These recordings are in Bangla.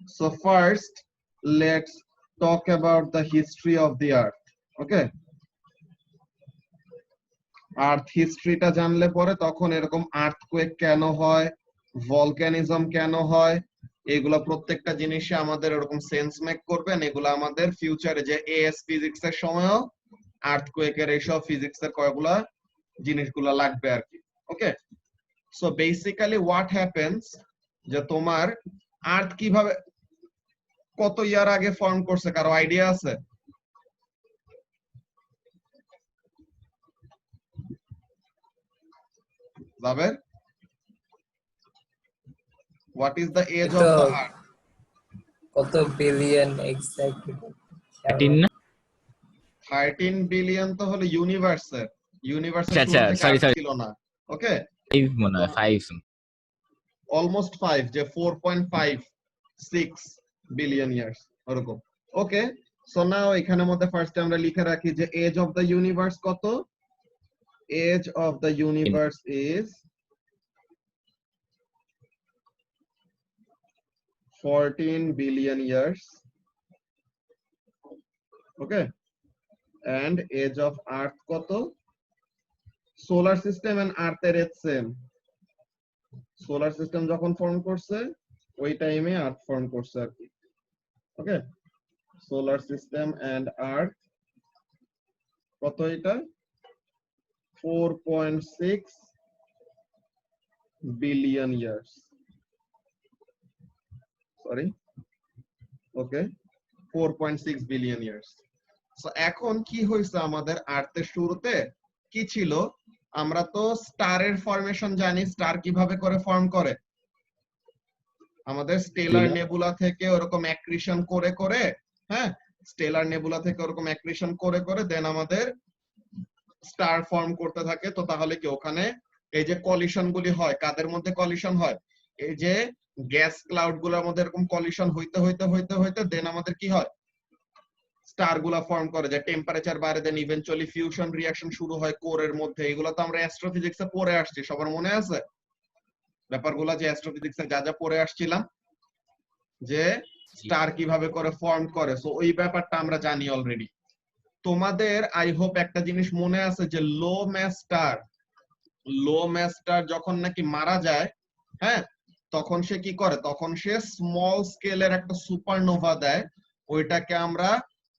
So first, let's talk about the history of the earth. Okay. আর্থ হিস্ট্রিটা জানলে পরে তখন এরকম আর্থকোয়েক কেন হয়, ভলকানিজম কেন হয়, এগুলা প্রত্যেকটা জিনিসে আমাদের এরকম সেন্স মেক করবেন। এগুলা আমাদের ফিউচারে যে এএস ফিজিক্স এর সময়ও আর্থকোয়েকের এইসব ফিজিক্স এর কয়গুলা জিনিসগুলা লাগবে আর কি। ওকে, সো বেসিক্যালি হোয়াট হ্যাপেন্স, যে তোমার আর্থ কিভাবে কত ইয়ার আগে ফর্ম করছে, কারো আইডিয়া আছে? Jaber, what is the age of the earth? কত বিলিয়ন এক্স্যাক্টলি 13 না 13 বিলিয়ন তো হলো ইউনিভার্সের, ইউনিভার্সের আচ্ছা, শুরু থেকে sorry, আর্থ sorry. ছিল না। ওকে, 5 মনে হয় 5 অলমোস্ট 5, যে 4.56 বিলিয়ন ইয়ার্স ওরকম। ওকে, সো নাও এখানের মধ্যে ফার্স্টে আমরা লিখে রাখি যে এজ অফ দ্য ইউনিভার্স কত? Age of the universe is 14 billion years. Okay, and age of earth কত? সোলার সিস্টেম এন্ড আর্থের এজ সেম। সোলার সিস্টেম যখন ফর্ম করছে ওই টাইমে আর্থ ফর্ম করছে আর কি। Okay, solar system and earth কত এটা? 4.6 billion years. Sorry, okay, 4.6 billion years. So এখন কি হয়েছে আমাদের আর্থের শুরুতে কি ছিল? আমরা তো স্টারের ফরমেশন জানি, স্টার কিভাবে করে ফর্ম করে। আমাদের স্টেলার নেবুলা থেকে ওরকম অ্যাক্রিশন করে করে, হ্যাঁ, স্টেলার নেবুলা থেকে ওরকম অ্যাক্রিশন করে করে দেন আমাদের স্টার ফর্ম করতে থাকে। তো তাহলে কি ওখানে এই যে কলিশন গুলি হয়, কাদের মধ্যে কলিশন হয়? এই যে গ্যাস ক্লাউড গুলোর মধ্যে এরকম কলিশন হইতে হইতে হইতে হইতে দেন আমাদের কি হয়? স্টার গুলা ফর্ম করে, যে টেম্পারেচার বাড়ে, দেন ইভেন্চুয়ালি ফিউশন রিঅ্যাকশন শুরু হয় কোরের মধ্যে। এগুলো তো আমরা অ্যাস্ট্রোফিজিক্সে পড়ে আসছি, সবার মনে আছে ব্যাপারগুলো, যে অ্যাস্ট্রোফিজিক্সে যা যা পড়ে আসছিলাম, যে স্টার কিভাবে করে ফর্ম করে। সো ওই ব্যাপারটা আমরা জানি অলরেডি। তোমাদের আই হোপ একটা জিনিস মনে আছে যে লো ম্যাস স্টার যখন নাকি মারা যায়, হ্যাঁ, তখন সে কি করে? তখন সে স্মল স্কেলের একটা সুপারনোভা দেয়। ওইটাকে আমরা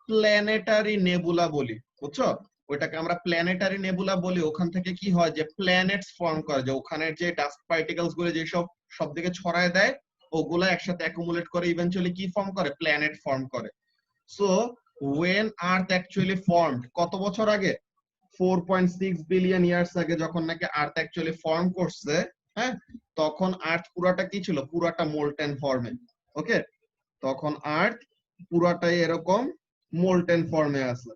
প্ল্যানেটারি নেবুলা বলি, বুঝছো? ওইটাকে আমরা প্ল্যানেটারি নেবুলা বলি। ওখান থেকে কি হয়? যে প্ল্যানেটস ফর্ম করে, যে ওখানের যে ডাস্ট পার্টিকেলস গুলো যেসব সব দিকে ছড়ায় দেয়, ওগুলা একসাথে অ্যাকুমুলেট করে ইভেন্চুয়ালি কি ফর্ম করে? প্ল্যানেট ফর্ম করে। So when earth actually formed, কত বছর আগে? 4.6 বিলিয়ন ইয়ার্স আগে যখন নাকি আর্থ অ্যাকচুয়ালি ফর্ম করছে, হ্যাঁ, তখন আর্থ পুরাটা কি ছিল? পুরাটা মোল্টেন ফর্মে। ওকে, তখন আর্থ পুরাটাই এরকম মোল্টেন ফর্মে আছে।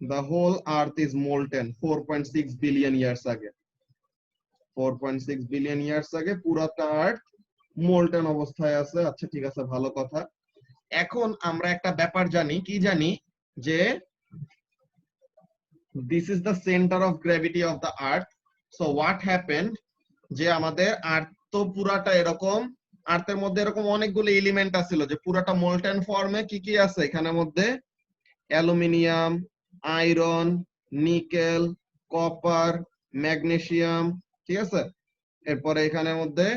the whole earth is molten 4.6 billion years আগে। 4.6 বিলিয়ন ইয়ার্স আগে পুরাটা আর্থ মোল্টেন অবস্থায় আছে। আচ্ছা ঠিক আছে, ভালো কথা। এখন আমরা একটা ব্যাপার জানি, কি জানি? যে this is the center of gravity of the earth. So what happened, যে আমাদের আর্থ তো পুরাটা এরকম, আর্থের মধ্যে এরকম অনেকগুলো এলিমেন্ট আছিল, যে পুরাটা মোল্টেন ফর্মে কি কি আছে এখানের মধ্যে? Aluminium, iron, nickel, copper, magnesium, ঠিক আছে। এরপরে এখানের মধ্যে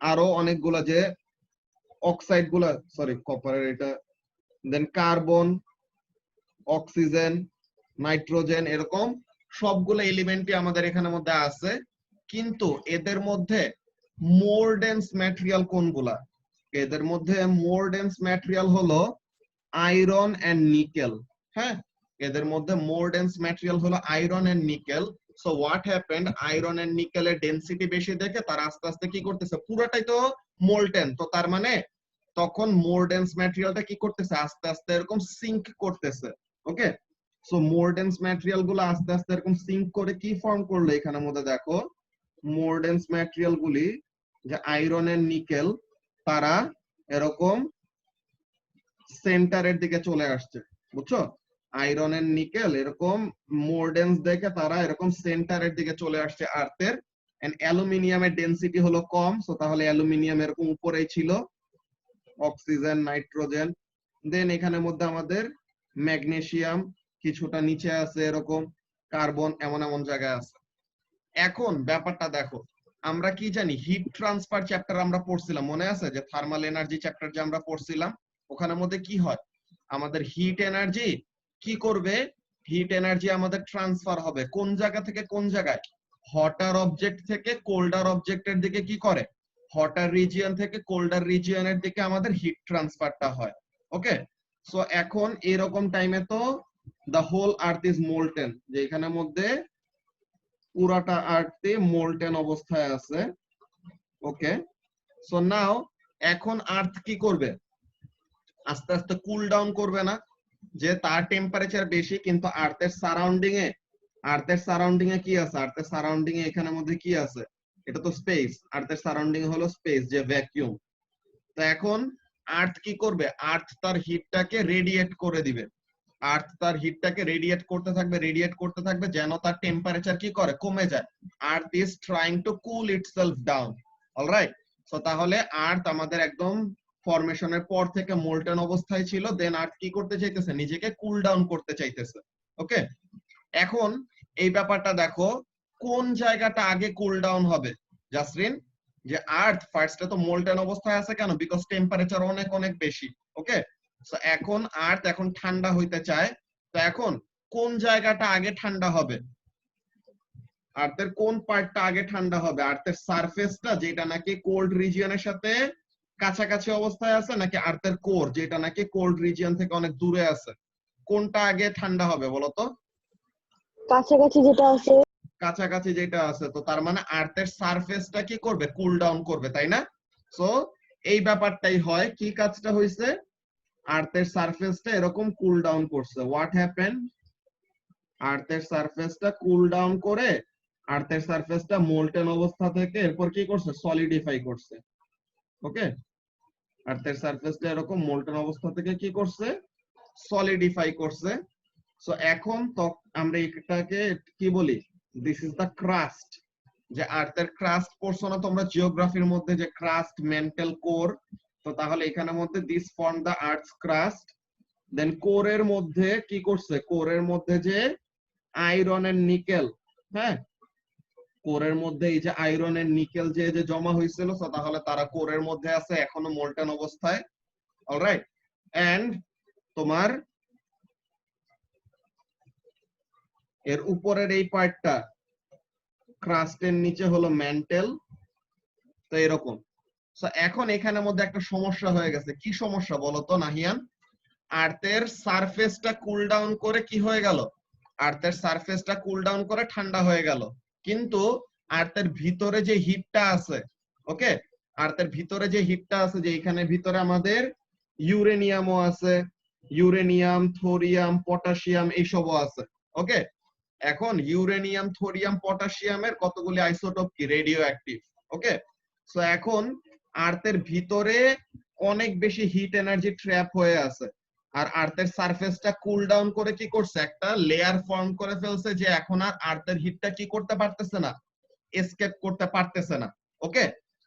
আরো অনেকগুলা যে অক্সাইড গুলা, সরি কপারের এটা, দেন কার্বন, অক্সিজেন, নাইট্রোজেন, এরকম সবগুলো এলিমেন্টই আমাদের এখানের মধ্যে আছে। কিন্তু এদের মধ্যে মোর ডেন্স ম্যাটেরিয়াল কোনগুলা? এদের মধ্যে মোর ডেন্স ম্যাটেরিয়াল হলো আয়রন এন্ড নিকেল। হ্যাঁ, এদের মধ্যে মোর ডেন্স ম্যাটেরিয়াল হলো iron and nickel. So what happened, iron and নিকেলের ডেনসিটি বেশি দেখে তারা আস্তে আস্তে কি করতেছে? পুরোটাই তো মোল্টেন, তো তার মানে তখন মোর ডেন্স ম্যাটেরিয়ালটা কি করতেছে? আস্তে আস্তে এরকম সিঙ্ক করতেছে। ওকে, সো মোর ডেন্স ম্যাটেরিয়াল গুলো আস্তে আস্তে এরকম সিঙ্ক করে কি ফর্ম করলো? এখানের মধ্যে দেখো মোর ডেন্স ম্যাটেরিয়াল গুলি, যে আয়রন এন্ড নিকেল, তারা এরকম সেন্টারের দিকে চলে আসছে, বুঝছো? আয়রন এন্ড নিকেল এরকম মোর ডেন্স দেখে তারা এরকম সেন্টারের দিকে চলে আসছে আর্থের। এন্ড অ্যালুমিনিয়ামের ডেনসিটি হলো কম, সো তাহলে অ্যালুমিনিয়াম এরকম উপরেই ছিল। অক্সিজেন, নাইট্রোজেন, দেন এখানের মধ্যে আমাদের ম্যাগনেসিয়াম কিছুটা নিচে আছে, এরকম কার্বন এমন এমন জায়গায় আছে। এখন ব্যাপারটা দেখো, আমরা কি জানি হিট ট্রান্সফার চ্যাপ্টার আমরা পড়ছিলাম, মনে আছে যে থার্মাল এনার্জি চ্যাপ্টার যে আমরা পড়ছিলাম, ওখানের মধ্যে কি হয়, আমাদের হিট এনার্জি কি করবে, হিট এনার্জি আমাদের ট্রান্সফার হবে কোন জায়গা থেকে কোন জায়গায়, হটার অবজেক্ট থেকে কোল্ডার অবজেক্টের দিকে কি করে, হটার রিজিয়ন থেকে কোল্ডার রিজিয়নের দিকে আমাদের হিট ট্রান্সফারটা হয়। ওকে, সো এখন এরকম টাইমে তো the whole earth is molten, যে এখানের মধ্যে পুরাটা আর্থ মোল্টেন অবস্থায় আছে। ওকে, সো নাও এখন আর্থ কি করবে, আস্তে আস্তে কুল ডাউন করবে না, যে তার টেম্পারেচার বেশি কিন্তু আর্থের সারাউন্ডিং এ কি আছে, আর্থের সারাউন্ডিং এ এখানের মধ্যে কি আছে, এটা তো স্পেস, আর্থের সারাউন্ডিং হলো স্পেস, যে ভ্যাকুয়াম। তো এখন আর্থ কি করবে, আর্থ তার হিটটাকে রেডিয়েট করে দিবে, আর্থ তার হিটটাকে রেডিয়েট করতে থাকবে যেন তার টেম্পারেচার কি করে, কমে যায়। Earth is trying to cool itself down. Alright, so তাহলে আর্থ আমাদের একদম ফরমেশনের পর থেকে মোল্টেন অবস্থায় ছিল, দেন আর্থ কি করতে চাইতেছে, নিজেকে কুল ডাউন করতে চাইতেছে। ওকে, এখন এই ব্যাপারটা দেখো, কোন জায়গাটা আগে কুল ডাউন হবে জাসরিন, যে আর্থ ফার্স্টে তো মোল্টেন অবস্থায় আছে, কেন, বিকজ টেম্পারেচার অনেক অনেক বেশি। ওকে, সো এখন আর্থ এখন ঠান্ডা হইতে চায়, তো এখন কোন জায়গাটা আগে ঠান্ডা হবে, আর্থের কোন পার্টটা আগে ঠান্ডা হবে, আর্থের সারফেসটা যেটা নাকি কোল্ড রিজিয়নের সাথে কাছাকাছি অবস্থায় আছে, নাকি আর্থের কোর যেটা নাকি কোল্ড রিজিয়ন থেকে অনেক দূরে আছে, কোনটা আগে ঠান্ডা হবে বলতো, কাছাকাছি যেটা আছে। কাছাকাছি যেটা আছে, তো তার মানে আর্থের সারফেসটা কি করবে, কুল ডাউন করবে, তাই না? সো এই ব্যাপারটাই হয়, কি কাজটা হইছে, আর্থের সারফেসটা এরকম কুল ডাউন করছে। হোয়াট হ্যাপেন, আর্থের সারফেসটা কুল ডাউন করে আর্থের সারফেসটা মোল্টেন অবস্থা থেকে এরপর কি করছে, সলিডিফাই করছে। ওকে, আর্থের সারফেসটা এরকম মোল্টেন অবস্থা থেকে কি করছে, সলিডিফাই করছে। সো এখন তো আমরা এটাকে কি বলি, দিস ইজ দ্য ক্রাস্ট, যে আর্থের ক্রাস্ট পড়ছো না তোমরা জিওগ্রাফির মধ্যে, যে ক্রাস্ট, মেন্টাল, কোর। তো তাহলে এখানের মধ্যে this form the earth's crust, then কোরের মধ্যে কি করছে, কোরের মধ্যে যে আয়রন এন্ড নিকেল, হ্যাঁ, কোরের মধ্যে এই যে আয়রন এন্ড নিকেল যে যে জমা হয়েছিল, তাহলে তারা কোরের মধ্যে আছে এখনো মোল্টেন অবস্থায়। অলরাইট, এন্ড তোমার এর উপরের এই পার্টটা ক্রাস্টের নিচে হলো ম্যান্টেল, তো এরকম। সো এখন এখানের মধ্যে একটা সমস্যা হয়ে গেছে, কি সমস্যা বলতো নাহিয়ান, আর্থের সারফেসটা কুল ডাউন করে কি হয়ে গেল, আর্থের সারফেসটা কুল ডাউন করে ঠান্ডা হয়ে গেল, কিন্তু আর্থের ভিতরে যে হিটটা আছে, ওকে, আর্থের ভিতরে যে হিটটা আছে, যে এখানে ভিতরে আমাদের ইউরেনিয়ামও আছে, ইউরেনিয়াম, থোরিয়াম, পটাশিয়াম এইসবও আছে। ওকে, এখন ইউরেনিয়াম, থোরিয়াম, পটাশিয়ামের কতগুলি আইসোটোপ কি, রেডিও অ্যাক্টিভ। ওকে, সো এখন আর্থের ভিতরে অনেক বেশি হিট এনার্জি ট্র্যাপ হয়ে আছে, আর আর্থের সারফেসটা কুল ডাউন করে কি করছে, একটা লেয়ার ফর্ম করে ফেলছে, যে এখন আর আর্থের হিটটা কি করতে পারতেছে না, এসকেপ করতে পারতেছে না। ওকে,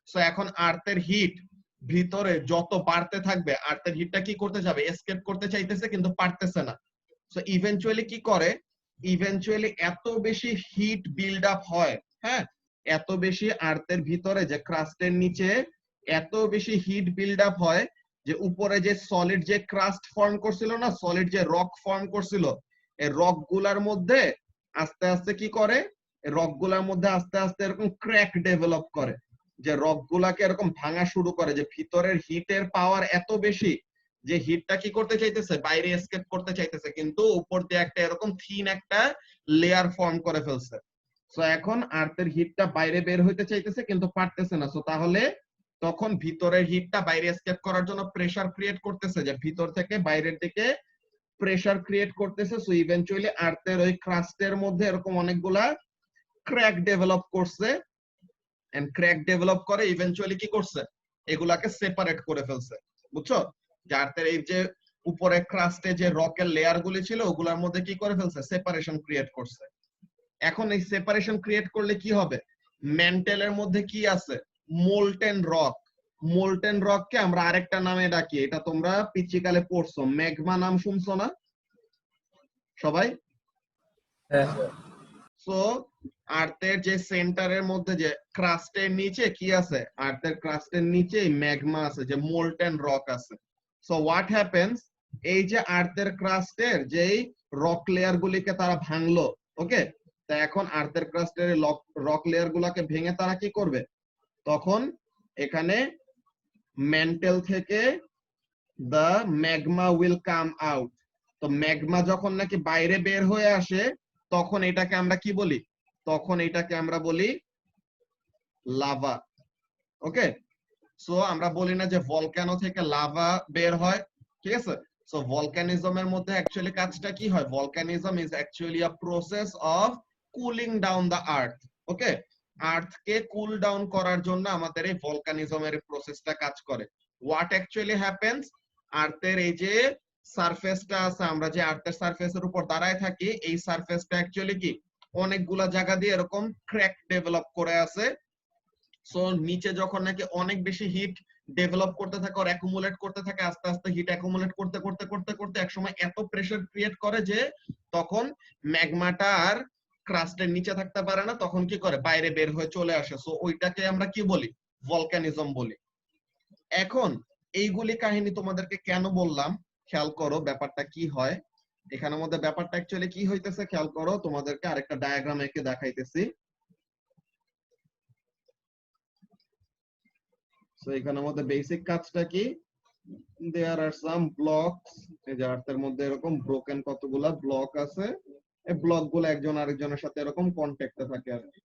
সো এখন আর্থের হিট ভিতরে যত বাড়তে থাকবে, আর্থের হিটটা কি করতে যাবে, এসকেপ করতে চাইতেছে কিন্তু পারতেছে না। সো ইভেন্চুয়ালি কি করে, ইভেন্চুয়ালি এত বেশি হিট বিল্ড আপ হয়, হ্যাঁ, এত বেশি আর্থের ভিতরে যে ক্রাস্টের নিচে এত বেশি হিট বিল্ড আপ হয়, যে উপরে যে সলিড যে ক্রাস্ট ফর্ম করছিল না, সলিড যে রক ফর্ম করছিল, এই রক গুলার মধ্যে আস্তে আস্তে কি করে, রক গুলার মধ্যে আস্তে আস্তে এরকম ক্র্যাক ডেভেলপ করে, যে রক গুলাকে এরকম ভাঙা শুরু করে, যে ভিতরের হিটের পাওয়ার এত বেশি, যে হিটটা কি করতে চাইতেছে, বাইরে এসকেপ করতে চাইতেছে, কিন্তু উপর দিয়ে একটা এরকম থিন একটা লেয়ার ফর্ম করে ফেলছে। সো এখন আর্থের হিটটা বাইরে বের হইতে চাইতেছে কিন্তু পারতেছে না। সো তাহলে তখন ভিতরের হিটটা বাইরে এসকেপ করার জন্য প্রেসার ক্রিয়েট করতেছে, যে ভিতর থেকে বাইরের দিকে প্রেসার ক্রিয়েট করতেছে। সো ইভেন্চুয়ালি আর্থের ওই ক্রাস্টের মধ্যে এরকম অনেকগুলা ক্র্যাক ডেভেলপ করছে, এন্ড ক্র্যাক ডেভেলপ করে ইভেন্চুয়ালি কি করছে, এগুলাকে সেপারেট করে ফেলছে। বুঝছো, যে আর্থের এই যে উপরে ক্রাস্টে যে রকের লেয়ার গুলি ছিল, ওগুলোর মধ্যে কি করে ফেলছে, সেপারেশন ক্রিয়েট করছে। এখন এই সেপারেশন ক্রিয়েট করলে কি হবে, ম্যান্টেলের মধ্যে কি আছে, মোল্টেন রক, মোল্টেন রককে আমরা আরেকটা নামে ডাকি, এটা তোমরা পিচ্চিকালে পড়ছো, ম্যাগমা নাম শুনছো না সবাই? হ্যাঁ সো আর্থের যে সেন্টারের মধ্যে যে ক্রাস্টের নিচে কি আছে, আর্থের ক্রাস্টের নিচে ম্যাগমা আছে, যে মোল্টেন রক আছে। সো হোয়াট হ্যাপেন্স, এই যে আর্থের ক্রাস্টের যেই রক লেয়ার গুলিকে তারা ভাঙলো, ওকে, তা এখন আর্থের ক্রাস্টের রক লেয়ার গুলাকে ভেঙে তারা কি করবে, তখন এখানে ম্যান্টেল থেকে the magma will come out. তো ম্যাগমা যখন নাকি বাইরে বের হয়ে আসে তখন এটাকে আমরা কি বলি, তখন এটাকে আমরা বলি লাভা। ওকে, সো আমরা বলি না যে ভলক্যানো থেকে লাভা বের হয়, ঠিক আছে? সো ভলক্যানিজমের মধ্যে অ্যাকচুয়ালি কাজটা কি হয়, volcanism is actually a process of cooling down the earth. Okay, আর্থকে কুল ডাউন করার জন্য আমাদের এই ভলক্যানিজমের প্রসেসটা কাজ করে। হোয়াট অ্যাকচুয়ালি হ্যাপেন্স, আর্থের এই যে সারফেসটা আছে, আমরা যে আর্থের সারফেসের উপর দাঁড়ায় থাকি, এই সারফেসটা অ্যাকচুয়ালি কি অনেকগুলা জায়গা দিয়ে এরকম ক্র্যাক ডেভেলপ করে আছে। সো নিচে যখন নাকি অনেক বেশি হিট ডেভেলপ করতে থাকে আর অ্যাকুমুলেট করতে থাকে, আস্তে আস্তে হিট অ্যাকুমুলেট করতে করতে করতে করতে একসময় এত প্রেসার ক্রিয়েট করে যে তখন ম্যাগমাটা আর ক্রাস্টের নিচে থাকতে পারে না, তখন কি করে বাইরে বের হয়ে চলে আসে। সো ওইটাকে আমরা কি বলি, ভলক্যানিজম বলি। এখন এইগুলি কাহিনী তোমাদেরকে কেন বললাম, খেয়াল করো ব্যাপারটা কি হয় এখানের মধ্যে। ব্যাপারটা অ্যাকচুয়ালি কি হইতেছে খেয়াল করো, তোমাদেরকে আরেকটা ডায়াগ্রাম এঁকে দেখাইতেছি। সো এখানের মধ্যে বেসিক কাজটা কি, দেয়ার আর সাম ব্লকস, এই যে আর্থের মধ্যে এরকম ব্রোকেন কতগুলা ব্লক আছে, এই ব্লক গুলো একজন আরেকজনের সাথে এরকম কন্ট্যাক্টে থাকে আর কি।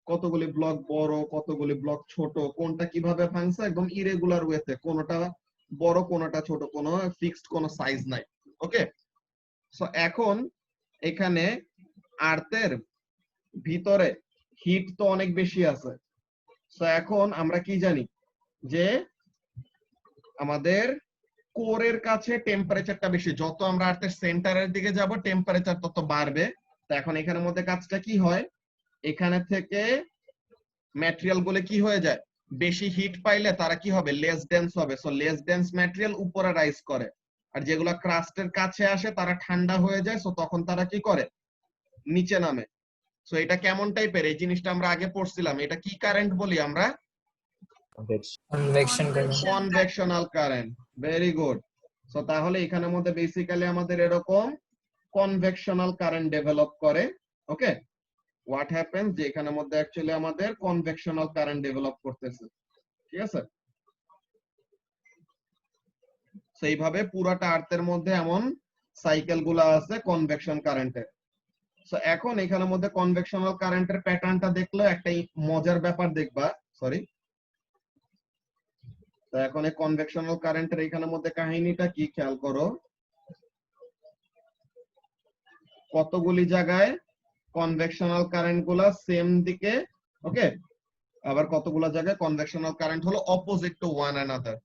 কতগুলি ব্লক বড়, কতগুলি ব্লক ছোট, কোনটা কিভাবে ভাঙছে একদম ইরেগুলার ওয়েতে, কোনটা বড় কোনটা ছোট, কোনো ফিক্সড কোনো সাইজ নাই। ওকে, সো এখন এখানে আর্থের ভিতরে হিট তো অনেক বেশি আছে। সো এখন আমরা কি জানি যে আমাদের কোরের কাছে টেম্পারেচারটা বেশি, যত আমরা আর্থের সেন্টারের দিকে যাব টেম্পারেচার তত বাড়বে। তো এখন এখানের মধ্যে কাজটা কি হয়, এখানে থেকে ম্যাটেরিয়াল গুলো কি হয়ে যায়, বেশি হিট পাইলে তারা কি হবে, লেস ডেন্স হবে। সো লেস ডেন্স ম্যাটেরিয়াল উপরে রাইজ করে, আর যেগুলো ক্রাস্টের কাছে আসে তারা ঠান্ডা হয়ে যায়। সো তখন তারা কি করে, নিচে নামে। সো এটা কেমন টাইপের, এই জিনিসটা আমরা আগে পড়ছিলাম, এটা কি কারেন্ট বলি আমরা, convection current. Convectional current. Very good. So তাহলে এখানের মধ্যে বেসিক্যালি আমাদের এরকম কনভেকশনাল কারেন্ট ডেভেলপ করে। ওকে, হোয়াট হ্যাপেন্স, যে এখানের মধ্যে অ্যাকচুয়ালি আমাদের কনভেকশনাল কারেন্ট ডেভেলপ করতেছে, ঠিক আছে? সেইভাবে পুরাটা আর্থের মধ্যে এমন সাইকেল গুলা আছে কনভেকশন কারেন্টের। সো এখন এখানের মধ্যে কনভেকশনাল কারেন্টের প্যাটার্নটা দেখলে একটা মজার ব্যাপার দেখবা, সরি। তো এখন এই কনভেকশনাল কারেন্টের এখানের মধ্যে কাহিনীটা কি খেয়াল করো, কতগুলি জায়গায় কনভেকশনাল কারেন্ট গুলা সেম দিকে, ওকে, আবার কতগুলা জায়গায় কনভেকশনাল কারেন্ট হলো opposite to one another.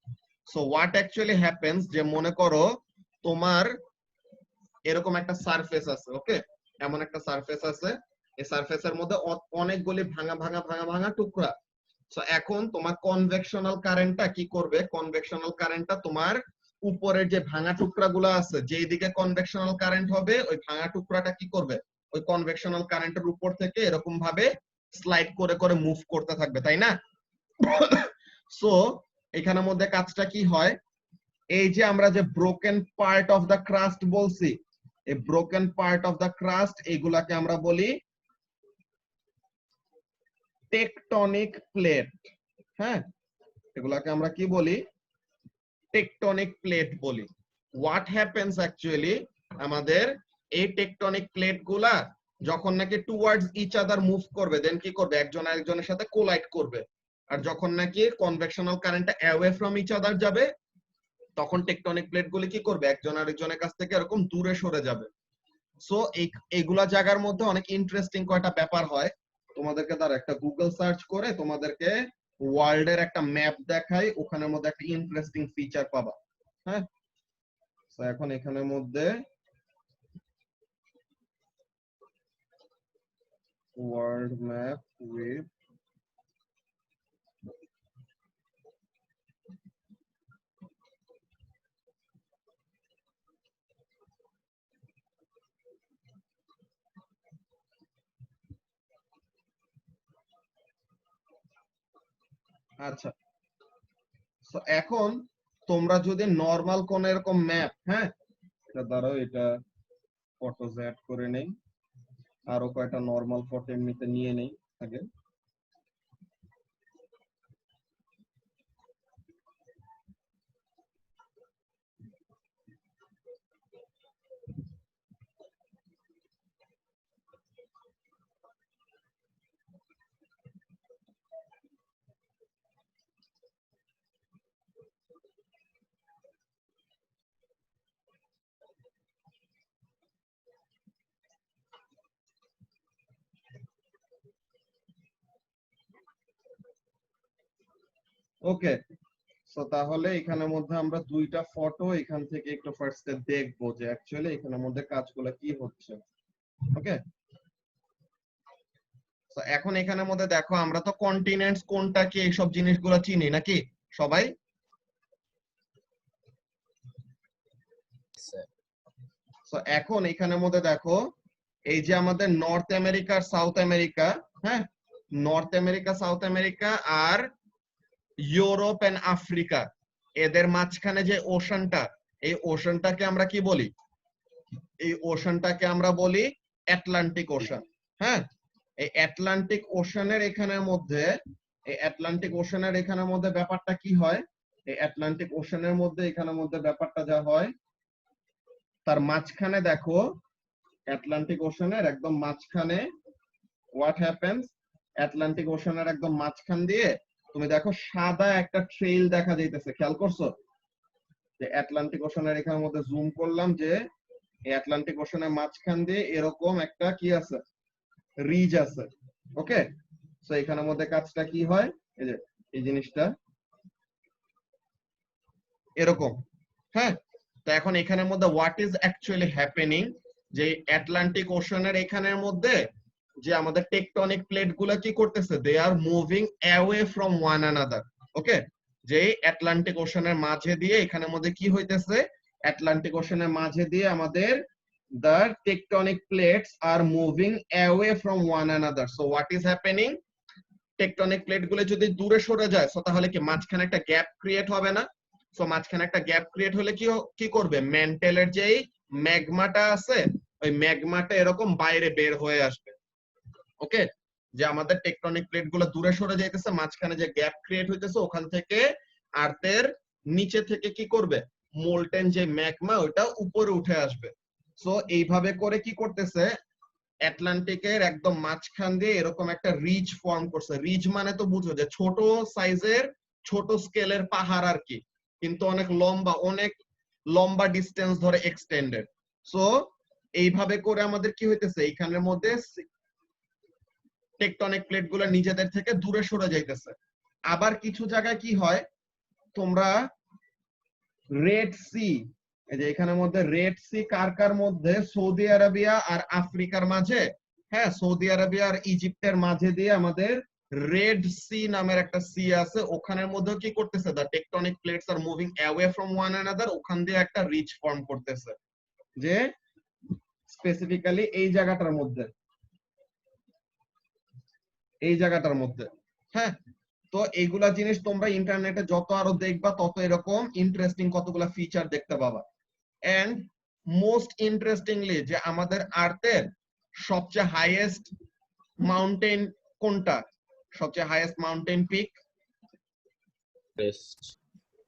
So what actually happens, যে মনে করো তোমার এরকম একটা সারফেস আছে, ওকে, এমন একটা সারফেস আছে, এই সারফেসের মধ্যে অনেকগুলি ভাঙা ভাঙা ভাঙা ভাঙা টুকরা। সো এখন তোমার কনভেকশনাল কারেন্টটা কি করবে, কনভেকশনাল কারেন্টটা তোমার উপরের যে ভাঙা টুকরাগুলো আছে, যেই দিকে কনভেকশনাল কারেন্ট হবে ওই ভাঙা টুকরাটা কি করবে, ওই কনভেকশনাল কারেন্টের উপর থেকে এরকম ভাবে স্লাইড করে করে মুভ করতে থাকবে, তাই না? সো এখানের মধ্যে কাজটা কি হয়, এই যে আমরা যে broken part of the crust বলছি, এই broken part of the crust এগুলাকে আমরা বলি টেকটনিক প্লেট। হ্যাঁ, এগুলাকে আমরা কি বলি, টেকটনিক প্লেট বলি। হোয়াট হ্যাপেন্স অ্যাকচুয়ালি, আমাদের এই টেকটনিক প্লেট গুলা যখন নাকি টুয়ার্ডস ইচ আদার মুভ করবে, দেন কি করবে, একজন আরেকজনের সাথে কোলাইড করবে। আর যখন নাকি কনভেকশনাল কারেন্টটা অ্যাওয়ে ফ্রম ইচ আদার যাবে, তখন টেকটনিক প্লেট গুলি কি করবে, একজন আরেকজনের কাছ থেকে এরকম দূরে সরে যাবে। সো এইগুলা জায়গার মধ্যে অনেক ইন্টারেস্টিং কয়টা ব্যাপার হয়, তোমাদেরকে তার একটা গুগল সার্চ করে তোমাদেরকে ওয়ার্ল্ড এর একটা ম্যাপ দেখাই, ওখানের মধ্যে একটা ইন্টারেস্টিং ফিচার পাবা। হ্যাঁ, তো এখন এখানের মধ্যে ওয়ার্ল্ড ম্যাপ উইথ আচ্ছা, তো এখন তোমরা যদি নরমাল কোন এরকম ম্যাপ, হ্যাঁ এটা দাঁড়াও, এটা ফটোজ অ্যাড করে নেই, আরো কয়টা নরমাল ফটো এমনিতে নিয়ে নেই আগে। ওকে, সো তাহলে এখানের মধ্যে আমরা দুইটা ফটো এখান থেকে একটু ফার্স্টে দেখবো যে অ্যাকচুয়ালি এখানের মধ্যে কাজগুলো কি হচ্ছে। ওকে, তো এখন এখানের মধ্যে দেখো আমরা তো কন্টিনেন্টস কোনটা কি এইসব জিনিসগুলো চিনি নাকি সবাই? তো এখন এখানের মধ্যে দেখো এই যে আমাদের নর্থ আমেরিকা আর সাউথ আমেরিকা, হ্যাঁ নর্থ আমেরিকা সাউথ আমেরিকা আর ইউরোপ এন্ড আফ্রিকা, এদের মাঝখানে যে ওশানটা, এই ওশানটাকে আমরা কি বলি? এই ওশানটাকে আমরা বলি আটলান্টিক ওশান। হ্যাঁ, এই আটলান্টিক ওশানের এখানের মধ্যে, এই আটলান্টিক ওশানের এখানের মধ্যে ব্যাপারটা কি হয়? এই আটলান্টিক ওশানের মধ্যে এখানের মধ্যে ব্যাপারটা যা হয়, তার মাঝখানে দেখো আটলান্টিক ওশানের একদম মাঝখানে হোয়াট হ্যাপেন্স, আটলান্টিক ওশানের একদম মাঝখান দিয়ে তুমি দেখো সাদা একটা ট্রেইল দেখা যাইতেছে, খেয়াল করছো? যে আটলান্টিক ওশানের এখানের মধ্যে জুম করলাম, যে এই আটলান্টিক ওশানের মাঝখান দিয়ে এরকম একটা কি আছে, রিজ আছে। ওকে, সো এখানের মধ্যে কাজটা কি হয়, এই যে এই জিনিসটা এরকম। হ্যাঁ, তো এখন এখানের মধ্যে হোয়াট ইজ অ্যাকচুয়ালি হ্যাপেনিং, যে আটলান্টিক ওশানের এখানের মধ্যে যে আমাদের টেকটনিক প্লেট গুলা কি করতেছে, they are moving away from one another. Okay, যে আটলান্টিক ওশানের মাঝে দিয়ে এখানের মধ্যে কি হইতেছে, আটলান্টিক ওশানের মাঝে দিয়ে আমাদের the tectonic plates are moving away from one another. So what is happening? Tectonic plate গুলো যদি দূরে সরে যায়, সো তাহলে কি মাঝখানে একটা গ্যাপ ক্রিয়েট হবে না? সো মাঝখানে একটা গ্যাপ ক্রিয়েট হলে কি করবে, ম্যান্টেলের যেই ম্যাগমাটা আছে, ওই ম্যাগমাটা এরকম বাইরে বের হয়ে আসবে। ওকে, যে আমাদের টেকটনিক প্লেট গুলো দূরে সরে যাইতেছে, মাঝখানে যে গ্যাপ ক্রিয়েট হইতেছে, ওখান থেকে আর্থের নিচে থেকে কি করবে, মোল্টেন যে ম্যাগমা ওটা উপরে উঠে আসবে। সো এইভাবে করে কি করতেছে, আটলান্টিকের একদম মাঝখান দিয়ে এরকম একটা রিজ ফর্ম করছে। রিজ মানে তো বুঝো যে ছোট সাইজের, ছোট স্কেলের পাহাড় আর কি, কিন্তু অনেক লম্বা ডিস্টেন্স ধরে এক্সটেন্ডেড। সো এইভাবে করে আমাদের কি হইতেছে, এইখানের মধ্যে টেকটনিক প্লেট গুলো নিজেদের থেকে দূরে সরে যাইতেছে। আবার কিছু জায়গায় কি হয়, তোমরা রেড সি, এই যে এখানের মধ্যে রেড সি কার কার মধ্যে, সৌদি আরবিয়া আর আফ্রিকার মাঝে, হ্যাঁ সৌদি আরবিয়া আর ইজিপ্টের মাঝে দিয়ে আমাদের রেড সি নামের একটা সি আছে, ওখানের মধ্যে কি করতেছে, the tectonic plates are moving away from one another, ওখান দিয়ে একটা রিচ ফর্ম করতেছে, যে স্পেসিফিক্যালি এই জায়গাটার মধ্যে, এই জায়গাটার মধ্যে। হ্যাঁ, তো এইগুলা জিনিস তোমরা ইন্টারনেটে যত আরো দেখবা, তত এরকম ইন্টারেস্টিং কতগুলা ফিচার দেখতে পাবা। এন্ড মোস্ট ইন্টারেস্টিংলি, যে আমাদের আর্থের সবচেয়ে হাইয়েস্ট মাউন্টেন কোনটা, সবচেয়ে highest mountain peak?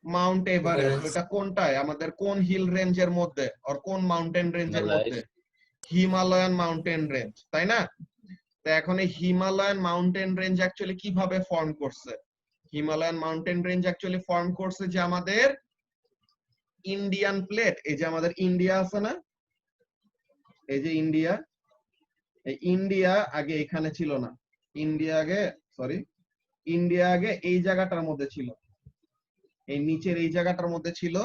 Mount Everest. এটা কোনটায়, আমাদের কোন হিল রেঞ্জের মধ্যে, আর কোন মাউন্টেন রেঞ্জের মধ্যে? হিমালয়ান মাউন্টেন রেঞ্জ, তাই না? তো এখন এই হিমালয়ান মাউন্টেন রেঞ্জ অ্যাকচুয়ালি কিভাবে ফর্ম করছে? Himalayan mountain range actually form করছে যে আমাদের ইন্ডিয়ান প্লেট, এই যে আমাদের ইন্ডিয়া আছে না, এই যে ইন্ডিয়া, এই ইন্ডিয়া আগে এখানে ছিল না, ইন্ডিয়া আগে, সরি, ইন্ডিয়া আগে এই জায়গাটার মধ্যে ছিল, এই নিচের এই জায়গাটার মধ্যে ছিল।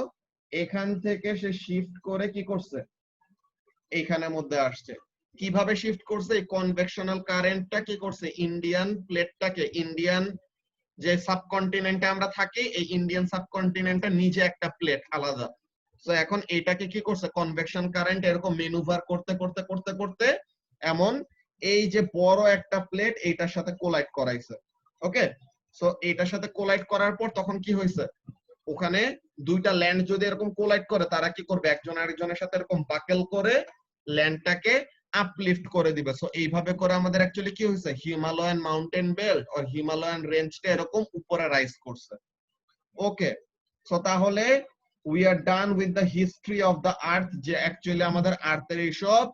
এখান থেকে সে শিফট করে কি করছে, এইখানের মধ্যে আসছে। কিভাবে শিফট করছে, এই কনভেকশনাল কারেন্টটা কি করছে, ইন্ডিয়ান প্লেটটাকে, ইন্ডিয়ান যে সাবকন্টিনেন্টে আমরা থাকি, এই ইন্ডিয়ান সাবকন্টিনেন্টটা নিজে একটা প্লেট আলাদা। তো এখন এটাকে কি করছে, কনভেকশন কারেন্ট এরকম মেনুভার করতে করতে করতে করতে এমন এই যে বড় একটা প্লেট এইটার সাথে কোলাইড করাইছে। ওকে, সো এটার সাথে কোলাইড করার পর তখন কি হয়েছে, ওখানে দুইটা ল্যান্ড যদি এরকম কোলাইড করে তারা কি করবে, একজন আরেকজনের সাথে এরকম বাকেল করে ল্যান্ডটাকে আপলিফট করে দিবে। সো এইভাবে করে আমাদের অ্যাকচুয়ালি কি হয়েছে, হিমালয়ান মাউন্টেন বেল্ট আর হিমালয়ান রেঞ্জটা এরকম উপরে রাইজ করছে। ওকে, সো তাহলে we are done with the history of the earth, যে অ্যাকচুয়ালি আমাদের আর্থের এইসব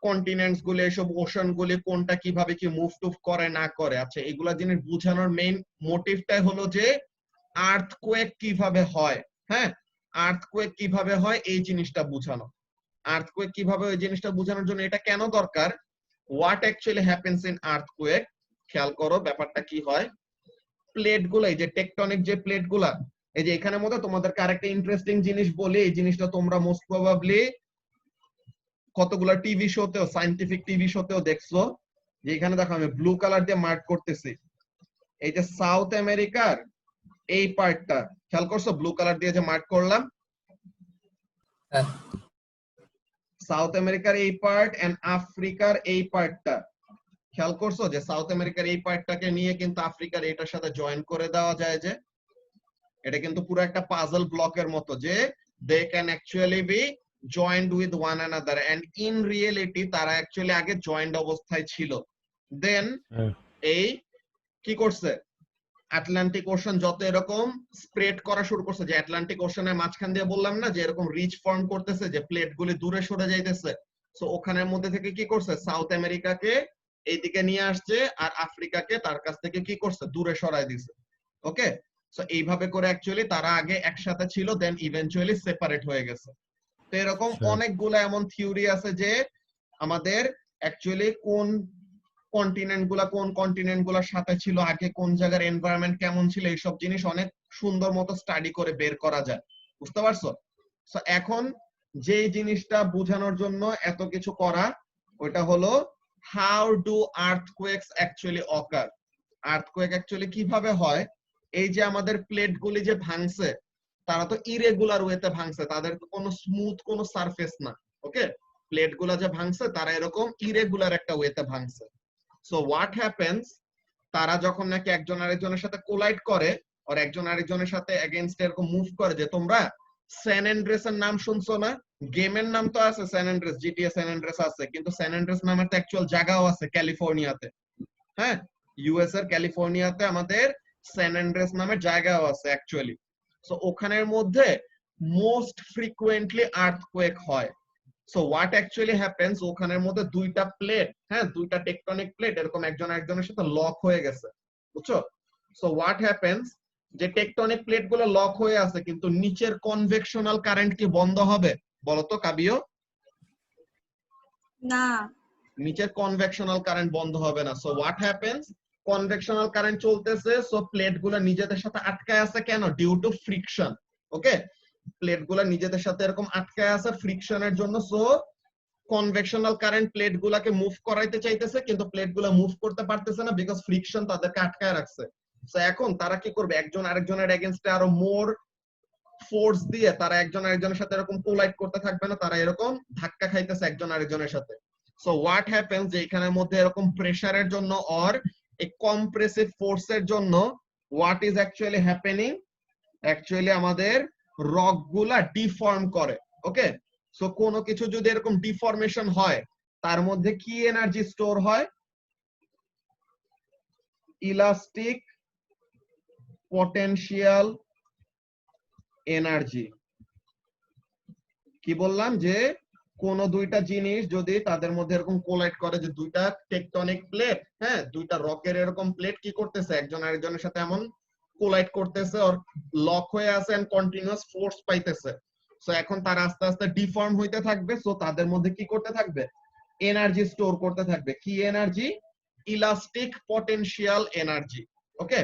কন্টিনেন্টস গুলি, এইসব ওশান গুলি কোনটা কিভাবে কি মুভ টুভ করে না করে। আচ্ছা, এগুলা জিনিস বোঝানোর মেইন মোটিভটাই হলো যে আর্থকোয়েক কিভাবে হয়, হ্যাঁ, আর্থকোয়েক কিভাবে হয় এই জিনিসটা বোঝানো। আর্থকোয়েক কিভাবে ওই জিনিসটা বোঝানোর জন্য এটা কেন দরকার, what actually happens in earthquake. খেয়াল করো ব্যাপারটা কি হয়, প্লেট গুলা, এই যে টেকটনিক যে প্লেট গুলা, এই যে এখানের মধ্যে তোমাদেরকে আরেকটা ইন্টারেস্টিং জিনিস বলি, এই জিনিসটা তোমরা মোস্ট প্রবাবলি কতগুলা টিভি শোতেও, সায়েন্টিফিক টিভি শোতেও দেখছো, যে এখানে দেখো আমি ব্লু কালার দিয়ে মার্ক করতেছি, এই যে সাউথ আমেরিকার এই পার্টটা খেয়াল করছো, ব্লু কালার দিয়ে যে মার্ক করলাম, হ্যাঁ সাউথ আমেরিকার এই পার্ট এন্ড আফ্রিকার এই পার্টটা খেয়াল করছো, যে সাউথ আমেরিকার এই পার্টটাকে নিয়ে কিন্তু আফ্রিকার এটার সাথে জয়েন করে দেওয়া যায়, যে এটা কিন্তু পুরো একটা পাজল ব্লকের মতো, যে they can actually be joined with one another, and in reality তারা অ্যাকচুয়ালি আগে জয়েন্ট অবস্থায় ছিল। দেন এই কি করছে, আটলান্টিক ওশান যত এরকম স্প্রেড করা শুরু করছে, যে আটলান্টিক ওশানের মাঝখান দিয়ে বললাম না যে এরকম রিচ ফর্ম করতেছে, যে প্লেট গুলি দূরে সরে যাইতেছে, সো ওখানের মধ্যে থেকে কি করছে, সাউথ আমেরিকাকে এইদিকে নিয়ে আসছে আর আফ্রিকাকে তার কাছ থেকে কি করছে, দূরে সরাই দিছে। ওকে, সো এইভাবে করে অ্যাকচুয়ালি তারা আগে একসাথে ছিল, দেন ইভেন্চুয়ালি সেপারেট হয়ে গেছে। তো এরকম অনেকগুলো এমন থিওরি আছে যে আমাদের অ্যাকচুয়ালি কোন কন্টিনেন্ট গুলার সাথে ছিল আগে, কোন জায়গার এনভায়রনমেন্ট কেমন ছিল, এইসব জিনিস অনেক সুন্দর মতো স্টাডি করে বের করা যায়, বুঝতে পারছো? সো এখন যে জিনিসটা বোঝানোর জন্য এত কিছু করা, ওটা হলো how do earthquakes actually occur. Earthquake actually কিভাবে হয়, এই যে আমাদের প্লেট গুলি যে ভাঙছে, তারা তো ইরেগুলার ওয়েতে ভাঙছে, তাদের কোনো স্মুথ কোনো সারফেস না। ওকে, প্লেট গুলা যে ভাঙছে তারা এরকম ইরেগুলার একটা ওয়েতে ভাঙছে। সো হোয়াট হ্যাপেন্স, তারা যখন নাকি একজন আরেকজনের সাথে কোলাইড করে আর একজন আরেকজনের সাথে এগেইনস্ট এরকম মুভ করে, যে তোমরা স্যান অ্যান্ড্রেসের নাম শুনছো না, গেমের নাম তো আছে স্যান অ্যান্ড্রেস, জিটিএ স্যান অ্যান্ড্রেস আছে, কিন্তু স্যান অ্যান্ড্রেস নামের তো অ্যাকচুয়াল জায়গাও আছে ক্যালিফোর্নিয়াতে, হ্যাঁ, ইউএস এর ক্যালিফোর্নিয়াতে আমাদের স্যান অ্যান্ড্রেস নামের জায়গাও আছে অ্যাকচুয়ালি। সো ওখানের মধ্যে মোস্ট ফ্রিকুয়েন্টলি আর্থকোয়েক হয়। সো হোয়াট অ্যাকচুয়ালি হ্যাপেন্স, ওখানের মধ্যে দুইটা প্লেট, হ্যাঁ, দুইটা টেকটনিক প্লেট এরকম একজন একজনের সাথে লক হয়ে গেছে, বুঝছো? সো হোয়াট হ্যাপেন্স, যে টেকটনিক প্লেট গুলো লক হয়ে আছে, কিন্তু নিচের কনভেকশনাল কারেন্ট কি বন্ধ হবে, বলতো কাবিও? না, নিচের কনভেকশনাল কারেন্ট বন্ধ হবে না। So what happens, convectional current চলতেছে, সো প্লেট গুলো নিজেদের সাথে আটকায় আছে, কেন? Due to friction. Okay, plate গুলা নিজেদের সাথে এরকম আটকায় আছে ফ্রিকশনের জন্য। সো কনভেকশনাল কারেন্ট প্লেট গুলাকে মুভ করাইতে চাইতেছে, কিন্তু প্লেট গুলা মুভ করতে পারতেছে না, বিকজ ফ্রিকশন তাদেরকে আটকায় রাখছে। সো এখন তারা কি করবে, একজন আরেকজনের এগেইনস্টে আরো মোর ফোর্স দিয়ে তারা একজন আরেকজনের সাথে এরকম কোলাইড করতে থাকবে না, তারা এরকম ধাক্কা খাইতেছে একজন আরেকজনের সাথে। সো হোয়াট হ্যাপেন্স, যে এখানের মধ্যে এরকম প্রেসারের জন্য অর এই কম্প্রেসিভ ফোর্সের জন্য what is actually happening, actually আমাদের রক গুলা ডিফর্ম করে। ওকে, সো কোনো কিছু যদি এরকম ডিফর্মেশন হয়, তার মধ্যে কি এনার্জি স্টোর হয়? Elastic potential energy. কি বললাম, যে কোন দুইটা জিনিস যদি তাদের মধ্যে এরকম কোলাইড করে, যে দুইটা টেকটনিক প্লেট, হ্যাঁ, দুইটা রকের এরকম প্লেট কি করতেছে, একজন আরেকজনের সাথে এমন কোলাইড করতেছে আর লক হয়ে আছে এন্ড কন্টিনিউয়াস ফোর্স পাইতেছে। সো এখন তারা আস্তে আস্তে ডিফর্ম হইতে থাকবে, সো তাদের মধ্যে কি করতে থাকবে, এনার্জি স্টোর করতে থাকবে। কি energy? Elastic potential energy. Okay,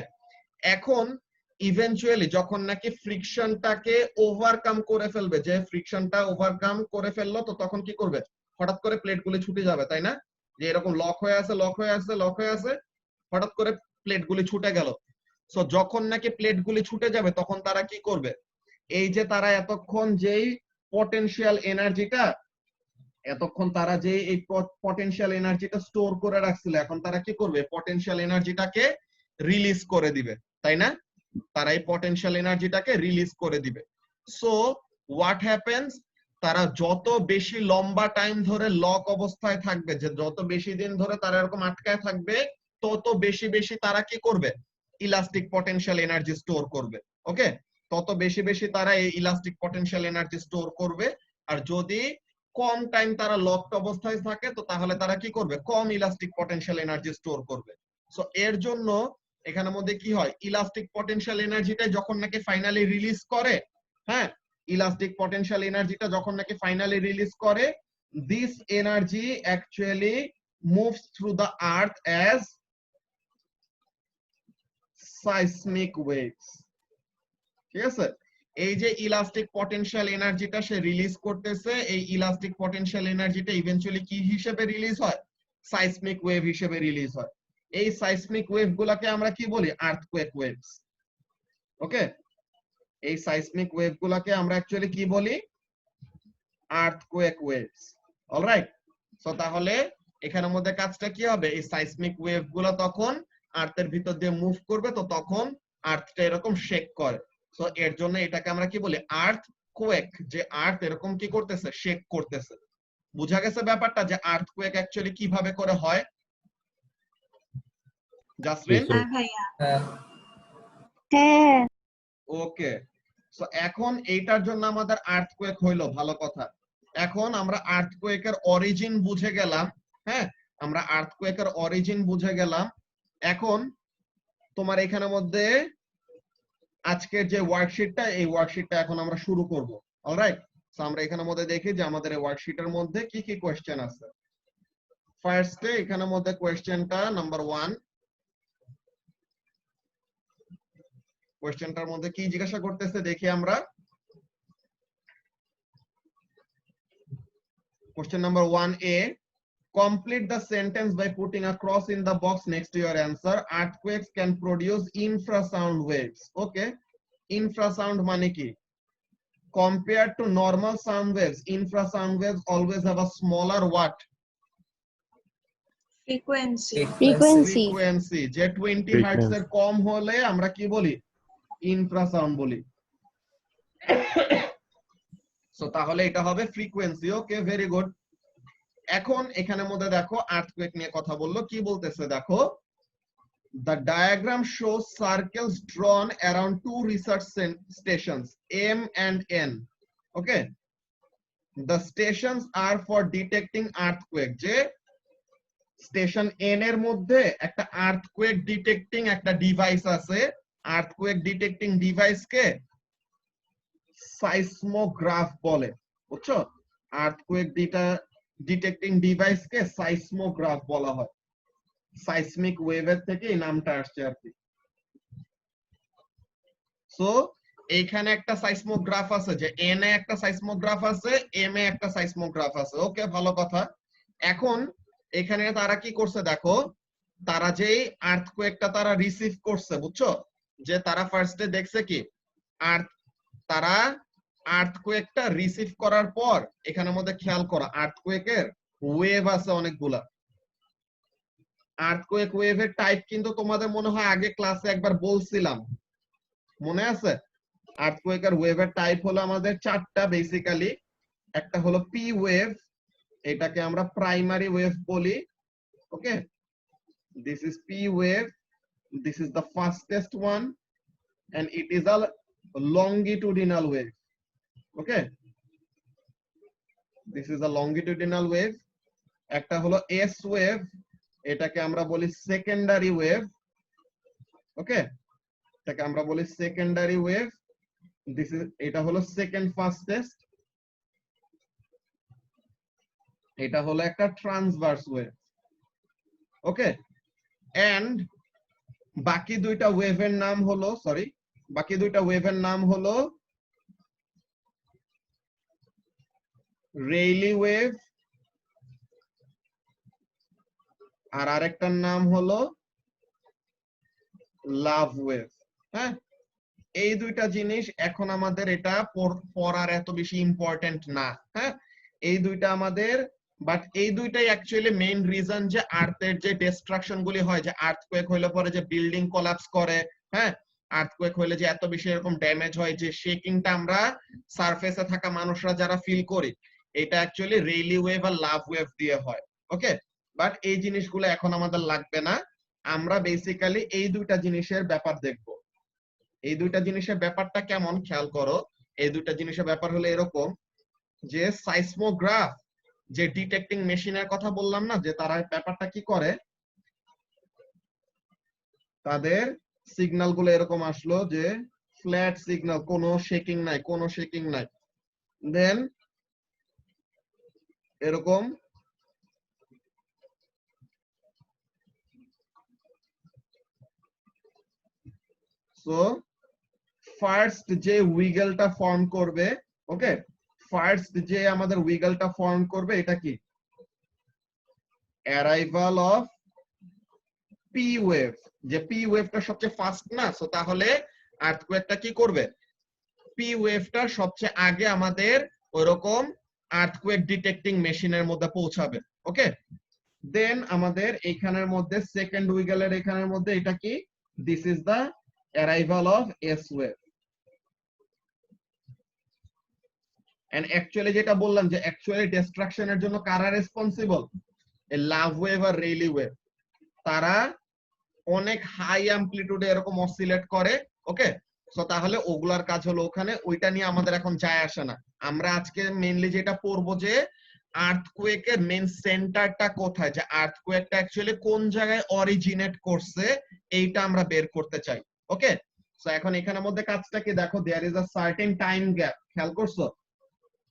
এখন ইভেনচুয়ালি যখন নাকি ফ্রিকশনটাকে ওভারকাম করে ফেলবে, যে ফ্রিকশনটা ওভারকাম করে ফেললো, তো তখন কি করবে, হঠাৎ করে প্লেটগুলি ছুটে যাবে, তাই না? যে এরকম লক হয়ে আছে, লক হয়ে আছে, লক হয়ে আছে, হঠাৎ করে প্লেটগুলি ছুটে গেল। সো যখন নাকি প্লেটগুলি ছুটে যাবে, তখন তারা কি করবে, এই যে তারা এতক্ষণ যেই পটেনশিয়াল এনার্জিটা, এতক্ষণ তারা যে এই পটেনশিয়াল এনার্জিটা স্টোর করে রাখছিল, এখন তারা কি করবে, পটেনশিয়াল এনার্জিটাকে রিলিজ করে দিবে, তাই না? তারা এই পটেনশিয়াল এনার্জিটাকে রিলিজ করে দিবে। সো হোয়াট হ্যাপেন্স, তারা যত বেশি লম্বা টাইম ধরে লক অবস্থায় থাকবে, যে যত বেশি দিন ধরে তারা এরকম আটকায় থাকবে, তত বেশি বেশি তারা কি করবে, ইলাস্টিক পটেনশিয়াল এনার্জি স্টোর করবে। ওকে, তত বেশি বেশি তারা এই ইলাস্টিক পটেনশিয়াল এনার্জি স্টোর করবে। আর যদি কম টাইম তারা লকড অবস্থায় থাকে, তো তাহলে তারা কি করবে, কম ইলাস্টিক পটেনশিয়াল এনার্জি স্টোর করবে। সো এর জন্য এখানের মধ্যে কি হয়, ইলাস্টিক পটেনশিয়াল এনার্জিটা যখন নাকি ফাইনালি রিলিজ করে, হ্যাঁ, ইলাস্টিক পটেনশিয়াল এনার্জিটা যখন নাকি ফাইনালি রিলিজ করে, this energy actually moves through the earth as seismic waves. ঠিক আছে, এই যে ইলাস্টিক পটেনশিয়াল এনার্জিটা সে রিলিজ করতেছে, এই ইলাস্টিক পটেনশিয়াল এনার্জিটা ইভেন্চুয়ালি কি হিসেবে রিলিজ হয়, সাইসমিক ওয়েভ হিসেবে রিলিজ হয়। এই সাইসমিক ওয়েভ গুলাকে আমরা কি বলি, আর্থকোয়েক ওয়েভস। ওকে, এই সাইসমিক ওয়েভ গুলাকে আমরা অ্যাকচুয়ালি কি বলি, আর্থকোয়েক ওয়েভস। অলরাইট, সো তাহলে এখানের মধ্যে কাজটা কি হবে, এই সাইসমিক ওয়েভ গুলা তখন আর্থের ভিতর দিয়ে মুভ করবে, তো তখন আর্থটা এরকম শেক করে। সো এর জন্য এটাকে আমরা কি বলি, আর্থকোয়েক, যে আর্থ এরকম কি করতেছে, শেক করতেছে। বুঝা গেছে ব্যাপারটা, যে আর্থকোয়েক অ্যাকচুয়ালি কিভাবে করে হয়? জাসমিন? হ্যাঁ হ্যাঁ ওকে, সো এখন এইটার জন্য আমাদের আর্থকোয়েক হইলো, ভালো কথা। এখন আমরা আর্থকোয়েকের অরিজিন বুঝে গেলাম। হ্যাঁ, আমরা আর্থকোয়েকের অরিজিন বুঝে গেলাম। এখন তোমার এখানের মধ্যে আজকের যে ওয়ার্কশিটটা, এই ওয়ার্কশিটটা এখন আমরা শুরু করব। অলরাইট, সো আমরা এখানের মধ্যে দেখি যে আমাদের এই ওয়ার্কশিটের মধ্যে কি কি কোশ্চেন আছে। ফার্স্টে এখানের মধ্যে কোশ্চেনটা নাম্বার 1, কোশ্চেনটার মধ্যে কি জিজ্ঞাসা করতেছে দেখি আমরা। Question number 1A. Complete the sentence by putting a cross in the box next to your answer. Earthquakes can produce infrasound waves. Okay. Infrasound মানে কি? Compared to normal sound waves, infrasound waves always have a smaller what? Frequency Frequency. যে 20 হার্টজ এর কম হলে আমরা কি বলি, ইনফ্রাসাউন্ড বলি। সো তাহলে এটা হবে ফ্রিকোয়েন্সি। ওকে, ভেরি গুড। এখন এখানের মধ্যে দেখো আর্থকোয়েক নিয়ে কথা বললো, কি বলতেছে দেখো, the diagram shows circles drawn around two research stations M and N. Okay, the stations are for detecting earthquake. যে স্টেশন N এর মধ্যে একটা আর্থকোয়েক ডিটেক্টিং একটা ডিভাইস আছে। আর্থকোয়েক ডিটেক্টিং ডিভাইসকে সাইসমোগ্রাফ বলে, বুঝছো? আর্থকোয়েক ডিটেক্টিং ডিভাইসকে সাইসমোগ্রাফ বলা হয়। সাইসমিক ওয়েভের থেকে এই নামটা আসছে আর কি। সো এইখানে একটা সাইসমোগ্রাফ আছে, যে এন এ একটা সাইসমোগ্রাফ আছে, এম এ একটা সাইসমোগ্রাফ আছে। ওকে, ভালো কথা। এখন এখানে তারা কি করছে দেখো, তারা যেই আর্থকোয়েকটা তারা রিসিভ করছে, বুঝছো, যে তারা ফার্স্টে দেখছে কি, তারা আর্থকোয়েকটা রিসিভ করার পর এখানের মধ্যে খেয়াল করো, আর্থকোয়েকের ওয়েভ আছে অনেকগুলা। আর্থকোয়েক ওয়েভের টাইপ কিন্তু তোমাদের মনে হয় আগে ক্লাসে একবার বলছিলাম, মনে আছে? আর্থকোয়েকের ওয়েভের টাইপ হলো আমাদের 4টা বেসিক্যালি। একটা হলো পি ওয়েভ, এটাকে আমরা প্রাইমারি ওয়েভ বলি। Okay, this is P wave, this is the fastest one, and it is a longitudinal wave. Okay, this is a longitudinal wave. একটা হলো এস ওয়েভ, এটাকে আমরা বলি সেকেন্ডারি ওয়েভ। ওকে, এটাকে আমরা বলি সেকেন্ডারি ওয়েভ। দিস ইজ, এটা হলো সেকেন্ড ফাস্টেস্ট। এটা হলো একটা ট্রান্সভার্স ওয়েভ। ওকে, এন্ড বাকি দুইটা ওয়েভের নাম হলো, বাকি দুইটা ওয়েভের নাম হলো রেইলি ওয়েভ, আর আরেকটার নাম হলো লাভ ওয়েভ। হ্যাঁ, এই দুইটা জিনিস এখন আমাদের এটা পড়ার এত বেশি ইম্পর্টেন্ট না। হ্যাঁ, এই দুইটা আমাদের বাট এই দুইটাই অ্যাকচুয়ালি মেইন রিজন যে আর্থের যে ডিস্ট্রাকশন গুলি হয়, যে আর্থকোয়েক হইলে পরে যে বিল্ডিং কোলাপস করে, হ্যাঁ, আর্থকোয়েক হইলে যে এত বেশি এরকম ড্যামেজ হয়, যে শেকিংটা আমরা সারফেসে থাকা মানুষরা যারা ফিল করি, এটা অ্যাকচুয়ালি রেইলি ওয়েভ আর লাভ ওয়েভ দিয়ে হয়। ওকে, বাট এই জিনিসগুলো এখন আমাদের লাগবে না, আমরা বেসিক্যালি এই দুইটা জিনিসের ব্যাপার দেখব। এই দুইটা জিনিসের ব্যাপারটা কেমন খেয়াল করো। এই দুইটা জিনিসের ব্যাপার হলো এরকম যে সাইসমোগ্রাফ, যে ডিটেক্টিং মেশিনের কথা বললাম না, যে তারা ব্যাপারটা কি করে, তাদের সিগন্যাল গুলো এরকম আসলো যে ফ্ল্যাট সিগন্যাল, কোনো শেকিং নাই, কোনো শেকিং নাই, দেন এরকম সো ফার্স্ট যে উইগলটা ফর্ম করবে, ওকে, ফার্স্ট যে আমাদের উইগলটা ফর্ম করবে এটা কি, অ্যারাইভাল অফ পি ওয়েভ, যে পি ওয়েভটা সবচেয়ে ফাস্ট না, সো তাহলে আর্থকোয়েকটা কি করবে, পি ওয়েভটা সবচেয়ে আগে আমাদের ওইরকম আর্থকোয়েক ডিটেক্টিং মেশিনের মধ্যে পৌঁছাবে। ওকে, দেন আমাদের এইখানের মধ্যে সেকেন্ড উইগলের এখানের মধ্যে এটা কি, this is the arrival of S wave. And actually যেটা বললাম যে অ্যাকচুয়ালি ডিস্ট্রাকশনের জন্য কারা রেসপন্সিবল, এই লাভ ওয়েভ আর রেইলি ওয়েভ, তারা অনেক হাই অ্যামপ্লিটিউডে এরকম অসিলেট করে। ওকে, সো তাহলে ওগুলার কাজ হলো ওখানে, ওইটা নিয়ে আমাদের এখন যায় আসে না। আমরা আজকে মেইনলি যেটা পড়বো যে আর্থকোয়েকের মেইন সেন্টারটা কোথায়, যে আর্থকোয়েকটা অ্যাকচুয়ালি কোন জায়গায় অরিজিনেট করছে, এইটা আমরা বের করতে চাই। ওকে, সো এখন এখানের মধ্যে কাজটা কি দেখো, there is a certain time gap, খেয়াল করছো,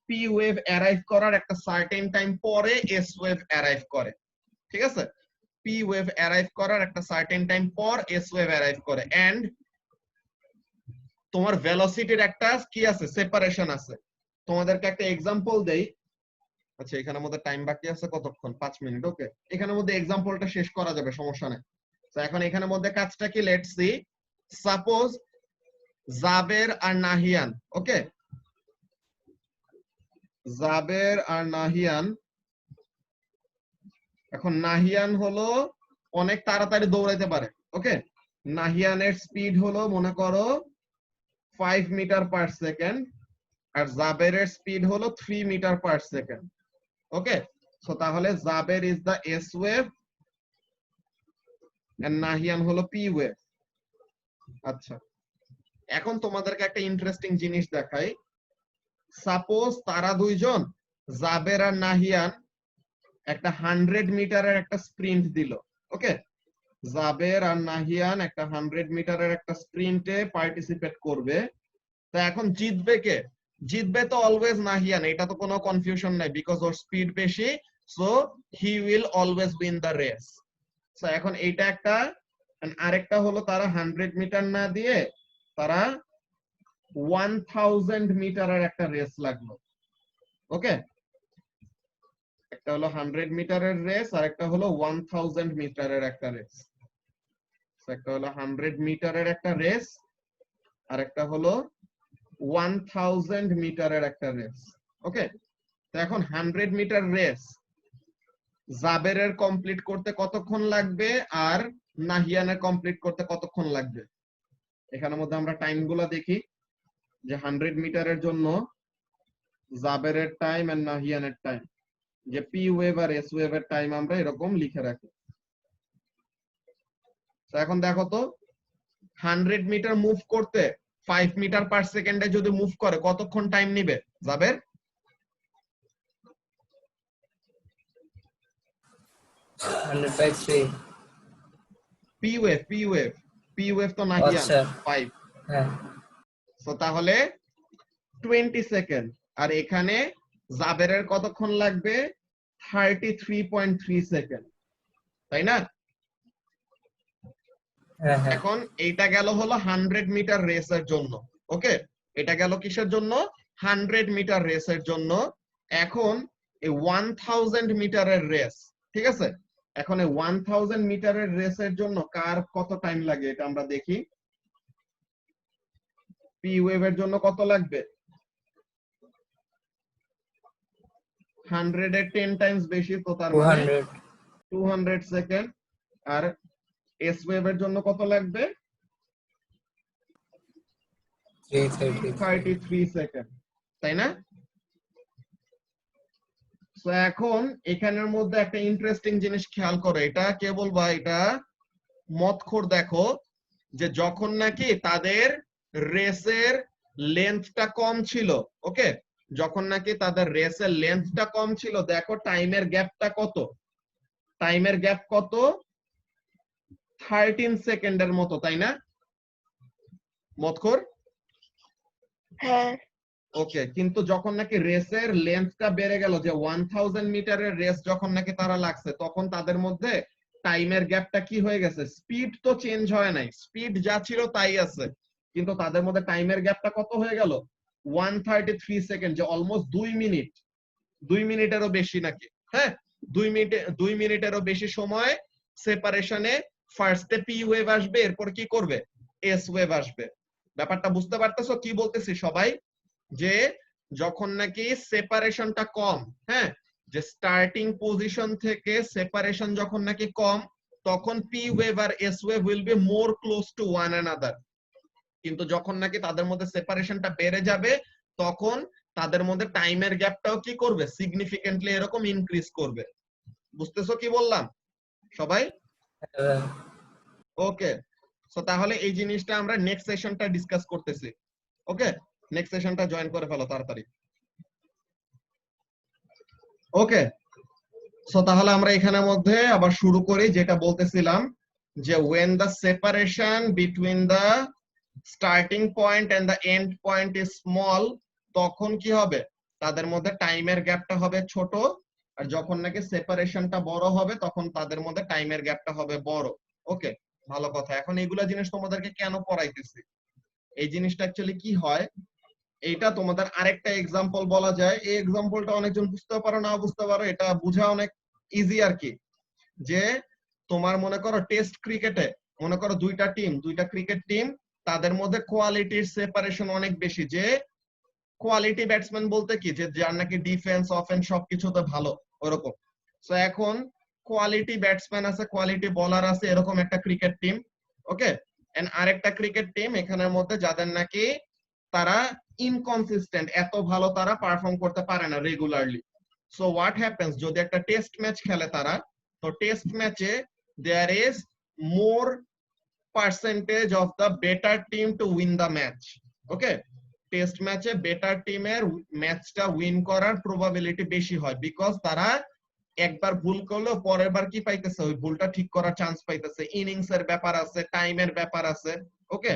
পি ওয়েভ অ্যারাইভ করার একটা সার্টেন টাইম পরে এস ওয়েভ অ্যারাইভ করে, ঠিক আছে, পি ওয়েভ অ্যারাইভ করার একটা সার্টেন টাইম পর এস ওয়েভ অ্যারাইভ করে, এন্ড তোমার ভেলোসিটির একটা কি আছে, সেপারেশন আছে। তোমাদেরকে একটা এক্সাম্পল দেই। আচ্ছা, এখানের মধ্যে টাইম বাকি আছে কতক্ষণ, 5 মিনিট। ওকে, এখানের মধ্যে এক্সাম্পলটা শেষ করা যাবে, সমস্যা নেই। তো এখন এখানের মধ্যে কাজটা কি, লেটস সি, সাপোজ জাবের আর নাহিয়ান, ওকে, জাবের আর নাহিয়ান, এখন নাহিয়ান হলো অনেক তাড়াতাড়ি দৌড়াইতে পারে। ওকে, নাহিয়ানের স্পিড হলো মনে করো 5 মিটার পার সেকেন্ড, আর জাবেরের স্পিড হলো 3 metre per second. Okay, so তাহলে Jaber is the S wave and Nahiyan হলো পি ওয়েভ। আচ্ছা, এখন তোমাদেরকে একটা ইন্টারেস্টিং জিনিস দেখাই। সাপোজ তারা দুইজন, জাবের আর নাহিয়ান, একটা 100 মিটারের একটা স্প্রিন্ট দিল। ওকে, জাবের আর নাহিয়ান একটা 100 মিটারের একটা স্প্রিন্টে পার্টিসিপেট করবে। তো এখন জিতবে কে, জিতবে তো অলওয়েজ নাহিয়ান, এটা তো কোনো কনফিউশন নাই, বিকজ ওর স্পিড বেশি, so he will always win the race. So এখন এইটা একটা, আরেকটা হলো তারা 100 মিটার না দিয়ে তারা 1000 মিটারের একটা রেস লাগলো। ওকে, একটা হলো 100 মিটারের রেস, আর একটা হলো 1000 মিটারের একটা রেস। একটা হলো 100 মিটারের একটা রেস, আর একটা হলো 1000 মিটারের একটা রেস। ওকে, তো এখন 100 মিটার রেস জাবেরের কমপ্লিট করতে কতক্ষণ লাগবে আর নাহিয়ানের কমপ্লিট করতে কতক্ষণ লাগবে? এখানের মধ্যে আমরা টাইম গুলা দেখি, যে 100 মিটারের জন্য জাবেরের টাইম আর নাহিয়ানের টাইম, যে পি ওয়েভ আর এস ওয়েভের টাইম আমরা এরকম লিখে রাখি। তো এখন দেখো তো, 100 মিটার মুভ করতে 5 মিটার পার সেকেন্ডে যদি মুভ করে কতক্ষণ টাইম নিবে Jaber? 100/3 P wave, P wave, P wave তো নাহিয়ান আচ্ছা 5, হ্যাঁ সো তাহলে 20 সেকেন্ড, আর এখানে জাবেরের কতক্ষণ লাগবে? 33.3 সেকেন্ড, তাই না? হ্যাঁ হ্যাঁ এখন এইটা গেল হলো 100 মিটার রেসের জন্য। ওকে, এটা গেল কিসের জন্য? 100 মিটার রেসের জন্য। এখন এই 1000 মিটারের রেস, ঠিক আছে, এখন এই 1000 মিটারের রেসের জন্য কার কত টাইম লাগে এটা আমরা দেখি। পি ওয়েভের জন্য কত লাগবে? 100 এর 10 টাইমস বেশি, তো তার মানে 200 200 সেকেন্ড। আর এস ওয়েভের জন্য কত লাগবে? 333 সেকেন্ড, তাই না? তো এখন এখানের মধ্যে একটা ইন্টারেস্টিং জিনিস খেয়াল করো, এটা কে বলবা, এটা মতখোর। দেখো যে যখন নাকি তাদের রেসের লেন্থটা কম ছিল, ওকে, যখন নাকি তাদের রেসের লেন্থটা কম ছিল, দেখো টাইমের গ্যাপটা কত, টাইমের গ্যাপ কত, 13 সেকেন্ডের মতো, তাই না মতখোর? হ্যাঁ ওকে, কিন্তু যখন নাকি রেসের লেন্থটা বেড়ে গেল, যে 1000 মিটারের রেস যখন নাকি তারা লাগছে, তখন তাদের মধ্যে টাইমের গ্যাপটা কি হয়ে গেছে? স্পিড তো চেঞ্জ হয় নাই, স্পিড যা ছিল তাই আছে, কিন্তু তাদের মধ্যে টাইমের গ্যাপটা কত হয়ে গেল? 133 সেকেন্ড, যে অলমোস্ট 2 মিনিটেরও বেশি নাকি, হ্যাঁ 2 মিনিটেরও বেশি সময় সেপারেশনে ফার্স্টে পি ওয়েভ আসবে, এরপর কি করবে? এস ওয়েভ আসবে। ব্যাপারটা বুঝতে পারতেছো কি বলতেছি সবাই? যে যখন নাকি সেপারেশনটা কম, হ্যাঁ, যে স্টার্টিং পজিশন থেকে সেপারেশন যখন নাকি কম, তখন পি ওয়েভ আর S wave will be more close to one another. কিন্তু যখন নাকি তাদের মধ্যে সেপারেশনটা বেড়ে যাবে, তখন তাদের মধ্যে টাইমের গ্যাপটাও কি করবে? সিগনিফিকেন্টলি এরকম ইনক্রিজ করবে। বুঝতেছো কি বললাম সবাই? ওকে, সো তাহলে এই জিনিসটা আমরা নেক্সট সেশনটা ডিসকাস করতেছি। ওকে, নেক্সট সেশনটা জয়েন করে ফেলো তাড়াতাড়ি। ওকে, সো তাহলে আমরা এখানের মধ্যে আবার শুরু করি, যেটা বলতেছিলাম যে when the separation between the starting point and the end point is small, তখন কি হবে? তাদের মধ্যে টাইমের গ্যাপটা হবে ছোট, আর যখন নাকি সেপারেশনটা বড় হবে, তখন তাদের মধ্যে টাইমের গ্যাপটা হবে বড়। ওকে, ভালো কথা। এখন এইগুলা জিনিস তোমাদেরকে কেন পড়াইতেছি, এই জিনিসটা অ্যাকচুয়ালি কি হয়, এইটা তোমাদের আরেকটা এক্সাম্পল বলা যায়। এই এক্সাম্পলটা অনেকজন বুঝতে পারো, না বুঝতে পারো, এটা বোঝা অনেক ইজি আর কি। যে তোমার মনে করো টেস্ট ক্রিকেটে, মনে করো দুইটা ক্রিকেট টিম, তাদের মধ্যে কোয়ালিটির সেপারেশন অনেক বেশি। যে কোয়ালিটি ব্যাটসম্যান বলতে কি, যে যার নাকি ডিফেন্স অফেন্স সবকিছুতে ভালো, ওরকম। সো এখন কোয়ালিটি ব্যাটসম্যান আছে, কোয়ালিটি বোলার আছে, এরকম একটা ক্রিকেট টিম। ওকে, এন্ড আরেকটা ক্রিকেট টিম এখানের মধ্যে যাদের নাকি তারা ইনকনসিস্টেন্ট, এত ভালো তারা পারফর্ম করতে পারে না রেগুলারলি। সো হোয়াট হ্যাপেন্স, যদি একটা টেস্ট ম্যাচ খেলে তারা, তো টেস্ট ম্যাচে there is more percentage of the better team to win the match. Okay, test ম্যাচে বেটার টিমের ম্যাচটা উইন করার প্রবাবিলিটি বেশি হয়, বিকজ তারা একবার ভুল করলেও পরের বার কি পাইতেছে? ওই ভুলটা ঠিক করার চান্স পাইতেছে। ইনিংস এর ব্যাপার আছে, টাইমের ব্যাপার আছে। ওকে,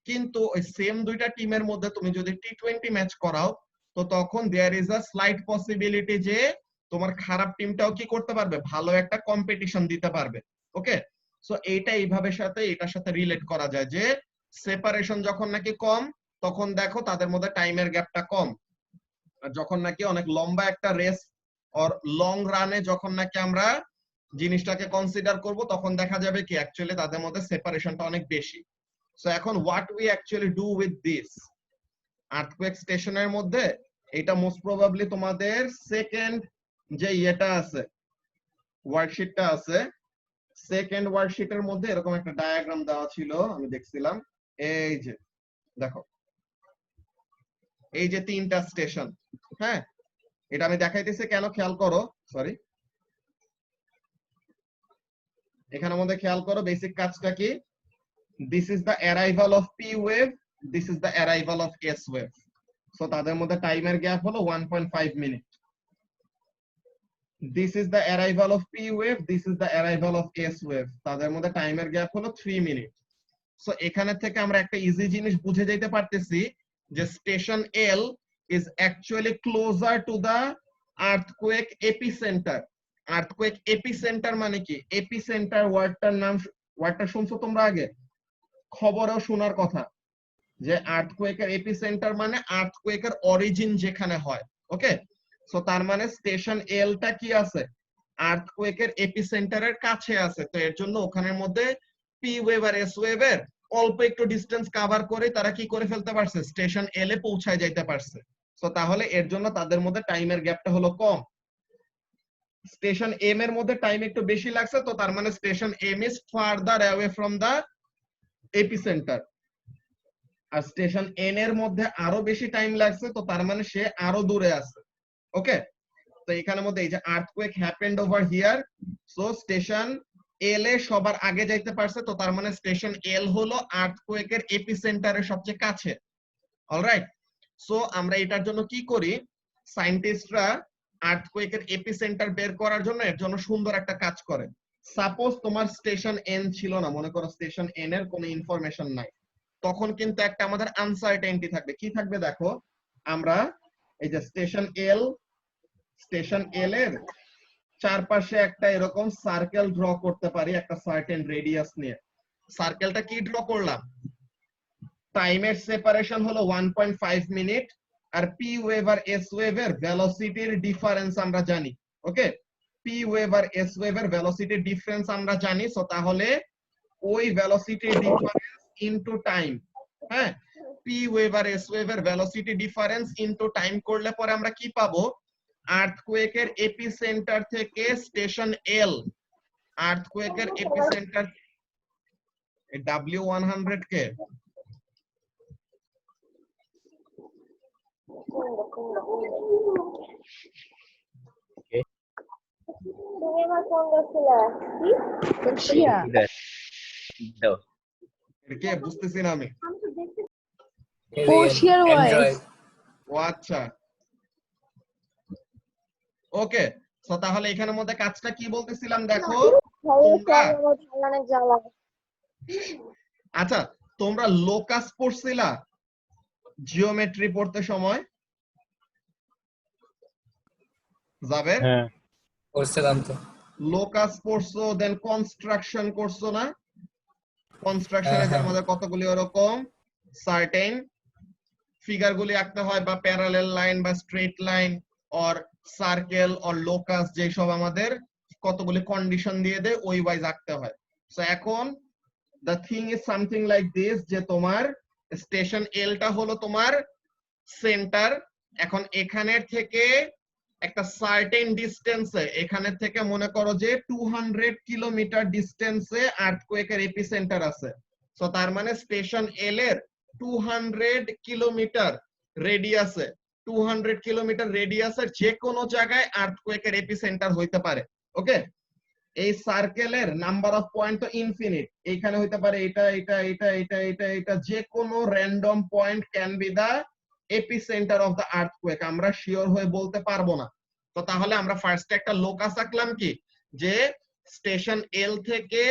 কিন্তু ওই সেম দুইটা টিমের মধ্যে তুমি যদি টি20 ম্যাচ করাও, তো তখন there is a slight possibility যে তোমার খারাপ টিমটাও কি করতে পারবে? ভালো একটা কম্পিটিশন দিতে পারবে। ওকে, সো এইটা এইভাবে সাথে এটার সাথে রিলেট করা যায়, যে সেপারেশন যখন নাকি কম, তখন দেখো তাদের মধ্যে টাইমের গ্যাপটা কম, আর যখন নাকি অনেক লম্বা একটা রেস অর লং রানে যখন নাকি আমরা জিনিসটাকে কনসিডার করব, তখন দেখা যাবে কি অ্যাকচুয়ালি তাদের মধ্যে সেপারেশনটা অনেক বেশি। সো এখন what we actually do with this earthquake স্টেশনের মধ্যে, এটা মোস্ট প্রবাবলি তোমাদের সেকেন্ড যে ইয়েটা আছে, ওয়ার্কশিটটা আছে, সেকেন্ড ওয়ার্কশিটের মধ্যে এরকম একটা ডায়াগ্রাম দেওয়া ছিল, আমি দেখছিলাম। এই যে দেখো, এই যে 3টা স্টেশন, হ্যাঁ, এটা আমি দেখাইতেছি কেন, খেয়াল করো, সরি, এখানের মধ্যে খেয়াল করো বেসিক কাজটা কি। This is the arrival of P wave, this is the arrival of S wave. So তাদের মধ্যে টাইমের গ্যাপ হলো 1.5 minute. This is the arrival of P wave, this is the arrival of S wave, তাদের মধ্যে টাইমের গ্যাপ হলো 3 মিনিট। সো এখানে থেকে আমরা একটা ইজি জিনিস বুঝে যেতে পারতেছি, যে station L is actually closer to the earthquake epicenter. earthquake epicenter মানে কি? epicenter ওয়ার্ডটার নাম, ওয়ার্ডটা শুনছো তোমরা আগে? খবরেও শোনার কথা, যে আর্থকোয়েকের এপিসেন্টার মানে আর্থকোয়েকের অরিজিন যেখানে হয়। ওকে, সো তার মানে স্টেশন এলটা কি আছে? আর্থকোয়েকের এপিসেন্টারের কাছে আছে। তো এর জন্য ওখানের মধ্যে পি ওয়েভ আর এস ওয়েভের অল্প একটু ডিসটেন্স কভার করে তারা কি করে ফেলতে পারছে? স্টেশন এল এ পৌঁছায় যাইতে পারছে। তো তাহলে এর জন্য তাদের মধ্যে টাইমের গ্যাপটা হলো কম। স্টেশন এম এর মধ্যে টাইম একটু বেশি লাগছে, তো তার মানে station M is farther away from the epicentre. আর স্টেশন এন এর মধ্যে আরো বেশি টাইম লাগছে, তো তার মানে সে আরো দূরে আছে। ওকে, তো এখানের মধ্যে এই যে earthquake happened over here, so station L এ সবার আগে যাইতে পারছে, তো তার মানে স্টেশন এল হলো আর্থকোয়েকের এপিসেন্টারের সবচেয়ে কাছে। অলরাইট, সো আমরা এটার জন্য কি করি, সায়েন্টিস্টরা আর্থকোয়েকের এপিসেন্টার বের করার জন্য এর জন্য সুন্দর একটা কাজ করে। সাপোজ তোমার স্টেশন এন ছিল না, মনে করো স্টেশন এন এর কোনো ইনফরমেশন নাই, তখন কিন্তু একটা আমাদের আনসার্টেনিটি থাকবে। কি থাকবে দেখো, আমরা এই যে স্টেশন এল এর চারপাশে একটা এরকম সার্কেল ড্র করতে পারি একটা সার্টেন রেডিয়াস নিয়ে। সার্কেলটা কি ড্র করলাম, টাইমের সেপারেশন হলো 1.5 মিনিট, আর পি ওয়েভ আর এস ওয়েভের ভেলোসিটির ডিফারেন্স আমরা জানি। ওকে, পি ওয়েভ আর এস ওয়েভের ভেলোসিটির ডিফারেন্স আমরা জানি, সো তাহলে ওই ভেলোসিটির ডিফারেন্স ইনটু টাইম, হ্যাঁ, পি ওয়েভ আর এস ওয়েভের ভেলোসিটি ডিফারেন্স ইনটু টাইম করলে পরে আমরা কি পাবো, আর্থকোয়েকের এপিসেন্টার থেকে স্টেশন এল, আর্থকোয়েকের এপিসেন্টার W100 কে তুমি আমার ফোন দেখছিলে কি শিয়া দাও। এটা কে বুঝতেছি না আমি। শিয়ার ওয়াইস ও আচ্ছা, ওকে, সো তাহলে এখানের মধ্যে কাজটা কি বলতেছিলাম দেখো, তোমরা অনেক জ্বালা। আচ্ছা তোমরা লোকাস পড়ছিলা জিওমেট্রি পড়তে সময়? যাবে হ্যাঁ করছিলাম তো। লোকাস পড়ছো, দেন কনস্ট্রাকশন করছো না? কনস্ট্রাকশনে যে হ্যাঁ। আমাদের কতগুলি ওরকম সার্টেন ফিগার গুলি আঁকতে হয়, বা প্যারালেল লাইন বা straight line or circle or locus, যেসব আমাদের কতগুলি কন্ডিশন দিয়ে দেয় ওই ওয়াইজ আঁকতে হয়। সো এখন the thing is something like this, যে তোমার স্টেশন এলটা হলো তোমার সেন্টার। এখন এখানের থেকে একটা সার্টেন ডিস্টেন্সে, এখানের থেকে মনে করো যে 200 কিলোমিটার ডিস্টেন্সে আর্থকোয়েকের এপিসেন্টার আছে। সো তার মানে স্টেশন এল এর 200 কিলোমিটার রেডিয়াসে, 200 কিলোমিটার রেডিয়াসের যে কোনো জায়গায় আর্থকোয়েকের এপিসেন্টার হইতে পারে। ওকে, এই সার্কেলের নাম্বার অফ পয়েন্ট তো ইনফিনিট, এইখানে হইতে পারে এটা এটা এটা এটা এটা এটা, যে কোনো random point can be the epicentre of the earthquake, আমরা শিওর হয়ে বলতে পারবো না। তো তাহলে আমরা ফার্স্টে একটা লোকাস আঁকলাম কি, যে স্টেশন এল থেকে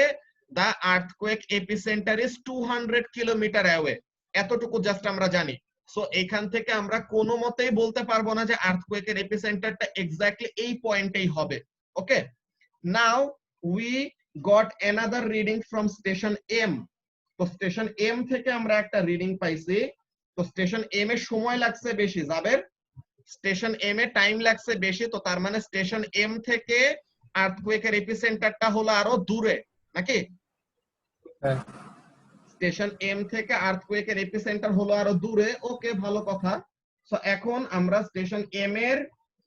the earthquake epicenter is 200 kilometre away, এতটুকু জাস্ট আমরা জানি। সো এখান থেকে আমরা কোনো মতেই বলতে পারবো না যে আর্থকোয়েকের এপিসেন্টারটা এক্স্যাক্টলি এই পয়েন্টেই হবে। ওকে, now we got another reading from station M, তো স্টেশন এম থেকে আমরা একটা রিডিং পাইছি। তো স্টেশন এম এর সময় লাগছে বেশি, যাবের স্টেশন এম এ টাইম লাগছে বেশি, তো তার মানে স্টেশন এম থেকে আর্থকোয়েকের এপিসেন্টারটা হলো আরো দূরে নাকি? হ্যাঁ। স্টেশন এম থেকে আর্থকোয়েকের এপিসেন্টার হলো আরো দূরে। ওকে, ভালো কথা। সো এখন আমরা স্টেশন এম এর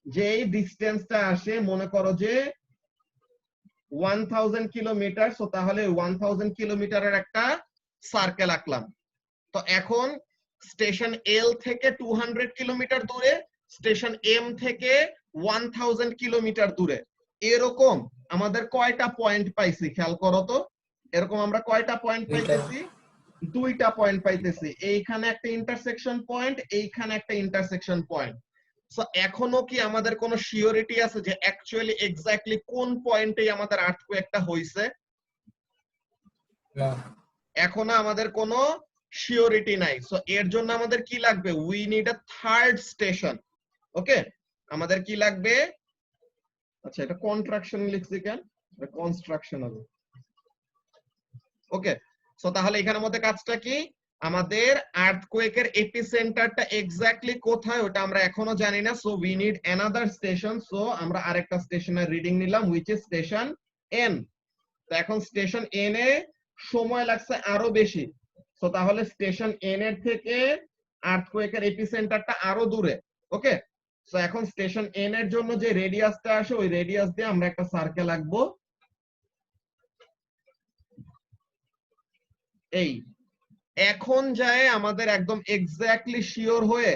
যেই ডিসটেন্সটা আসে, মনে করো যে 1000 কিলোমিটার, সো তাহলে 1000 কিলোমিটারের একটা সার্কেল আঁকলাম। তো এখন স্টেশন এল থেকে 200 কিলোমিটার দূরে, স্টেশন এম থেকে 1000 কিলোমিটার দূরে, এরকম আমাদের কয়টা পয়েন্ট পাইছি খেয়াল করো তো। এরকম আমরা কয়টা পয়েন্ট পাইতেছি? দুইটা পয়েন্ট পাইতেছি, এইখানে একটা ইন্টারসেকশন পয়েন্ট, এইখানে একটা ইন্টারসেকশন পয়েন্ট। সো এখনো কি আমাদের কোনো সিওরিটি আছে যে অ্যাকচুয়ালি এক্স্যাক্টলি কোন পয়েন্টে আমাদের আর্থকোয়েকটা হইছে? না, এখনো আমাদের কোনো সিওরিটি নাই। সো এর জন্য আমাদের কি লাগবে? We need a third station. Okay, আমাদের কি লাগবে? আচ্ছা, এটা কন্ট্রাকশন লিখছি কেন? এটা কনস্ট্রাকশন হবে। ওকে, সো তাহলে এখানের মধ্যে কাজটা কি, আমাদের আর্থকোয়েকের এপিসেন্টারটা এক্স্যাক্টলি কোথায় ওটা আমরা এখনো জানি না। So we need another station. So আমরা আরেকটা স্টেশনের রিডিং নিলাম, হুইচ ইজ স্টেশন এন। তো এখন স্টেশন এন এ সময় লাগছে আরো বেশি, সো তাহলে স্টেশন এন এর থেকে আর্থকোয়েকের এপিসেন্টারটা আরো দূরে। ওকে, সো এখন স্টেশন এন এর জন্য যে রেডিয়াসটা আসে ওই রেডিয়াস দিয়ে আমরা একটা সার্কেল আঁকবো এই এখন যায় আমাদের একদম এক্স্যাক্টলি শিওর হয়ে